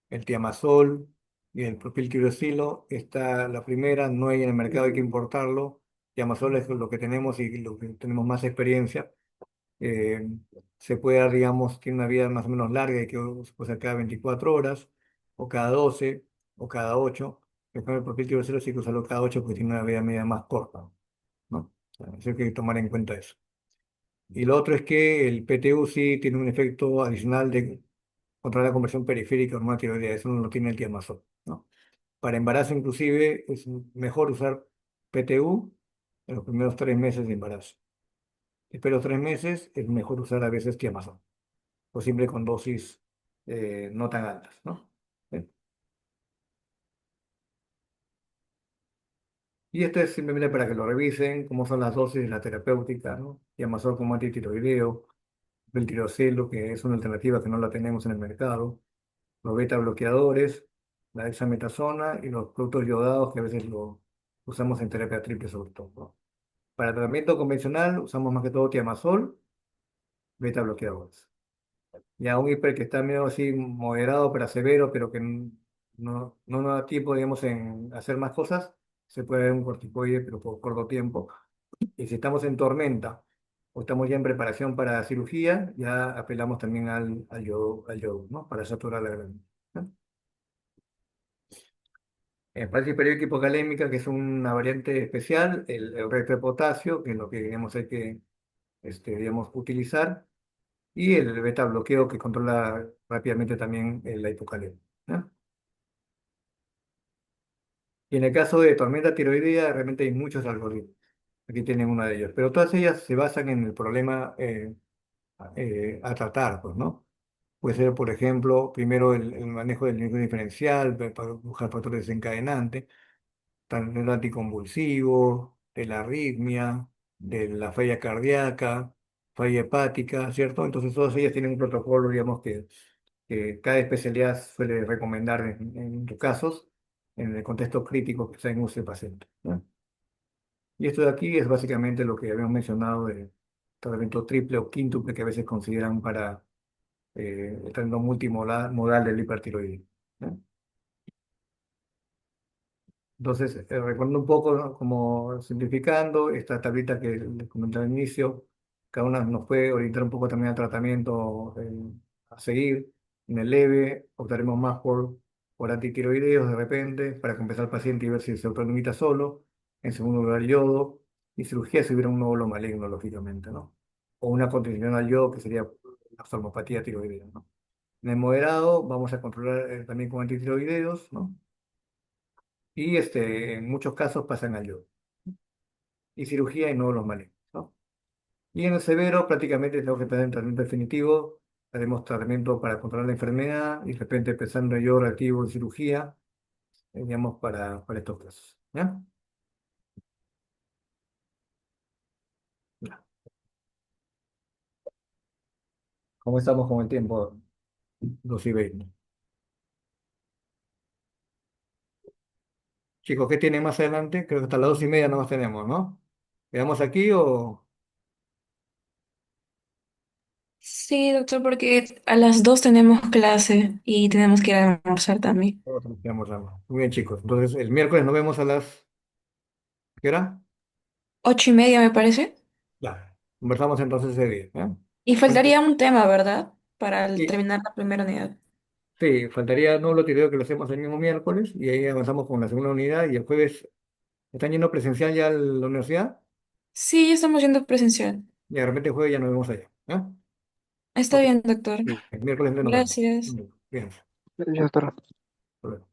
el tiamazol y el propiltiroxilo. Está la primera, no hay en el mercado, hay que importarlo. Tiamazol es lo que tenemos y lo que tenemos más experiencia. Eh, Se puede dar, digamos, tiene una vida más o menos larga, hay que usar cada 24 horas, o cada 12 o cada 8. En cambio, el propiltiroxilo sí que usarlo cada 8 porque tiene una vida media más corta, ¿no? Así que hay que tomar en cuenta eso. Y lo otro es que el PTU sí tiene un efecto adicional de controlar la conversión periférica de hormona tiroidea, eso no lo tiene el tiamazol, ¿no? Para embarazo inclusive es mejor usar PTU en los primeros 3 meses de embarazo. Después de los 3 meses es mejor usar a veces tiamazol, o siempre con dosis no tan altas, ¿no? Bien. Y esto es simplemente para que lo revisen, cómo son las dosis de la terapéutica, ¿no? Tiamazol como antitiroideo, el tirocelo, que es una alternativa que no la tenemos en el mercado, los beta bloqueadores, la dexametasona y los productos yodados que a veces lo usamos en terapia triple sobre todo, ¿no? Para tratamiento convencional usamos más que todo tiamazol, beta bloqueadores. Ya un hiper que está medio así moderado para severo, pero que no nos da tiempo, digamos, en hacer más cosas, se puede dar un corticoide, pero por corto tiempo. Y si estamos en tormenta o estamos ya en preparación para cirugía, ya apelamos también al yodo, ¿no? Para saturar la glándula, ¿no? Parálisis periódica hipocalémica, que es una variante especial, el reto de potasio, que es lo que digamos, hay que digamos, utilizar, y el beta bloqueo que controla rápidamente también la hipocalemia, ¿no? Y en el caso de tormenta tiroidea, realmente hay muchos algoritmos. Aquí tienen uno de ellos, pero todas ellas se basan en el problema a tratar, pues, ¿no? Puede ser, por ejemplo, primero el manejo del nivel diferencial, para buscar factores desencadenantes, también el anticonvulsivo, de la arritmia, de la falla cardíaca, falla hepática, ¿cierto? Entonces todas ellas tienen un protocolo, digamos, que cada especialidad suele recomendar en tus casos, en el contexto crítico que está en uso el paciente, ¿no? Y esto de aquí es básicamente lo que habíamos mencionado de tratamiento triple o quíntuple que a veces consideran para el tratamiento multimodal del hipertiroidismo, ¿no? Entonces, recuerdo un poco, ¿no? Como simplificando esta tablita que les comenté al inicio, cada una nos puede orientar un poco también al tratamiento a seguir. En el leve, optaremos más por antitiroideos de repente, para compensar al paciente y ver si se autolimita solo. En segundo lugar, yodo. Y cirugía si hubiera un nódulo maligno, lógicamente, ¿no? O una contención al yodo, que sería la oftalmopatía tiroidea, ¿no? En el moderado, vamos a controlar también con antitiroideos, ¿no? Y en muchos casos pasan al yodo. Y cirugía y no los malignos, ¿no? Y en el severo prácticamente tenemos que tener tratamiento definitivo, haremos tratamiento para controlar la enfermedad y de repente pensando en yodo reactivo en cirugía, digamos, para estos casos. ¿Ya? Ya. ¿Cómo estamos con el tiempo? 2:20. Chicos, ¿qué tienen más adelante? Creo que hasta las 2:30 nomás tenemos, ¿no? ¿Quedamos aquí o Sí, doctor, porque a las 2 tenemos clase y tenemos que ir a almorzar también. o nos quedamos ramas? Muy bien, chicos. Entonces, el miércoles nos vemos a las... ¿Qué hora? 8:30 me parece. Ya. Conversamos entonces ese día. ¿Ya? Y Bueno, faltaría un tema, ¿verdad? Para sí, terminar la primera unidad. sí, faltaría no lo tireo que lo hacemos el mismo miércoles y ahí avanzamos con la segunda unidad y el jueves están yendo presencial ya a la universidad Sí, ya estamos yendo presencial. y de repente el jueves ya nos vemos allá. ¿Ya? Está Ok, bien, doctor. bien, el miércoles entonces nos vemos. Gracias. Bien, bien. Ya está. Hasta luego.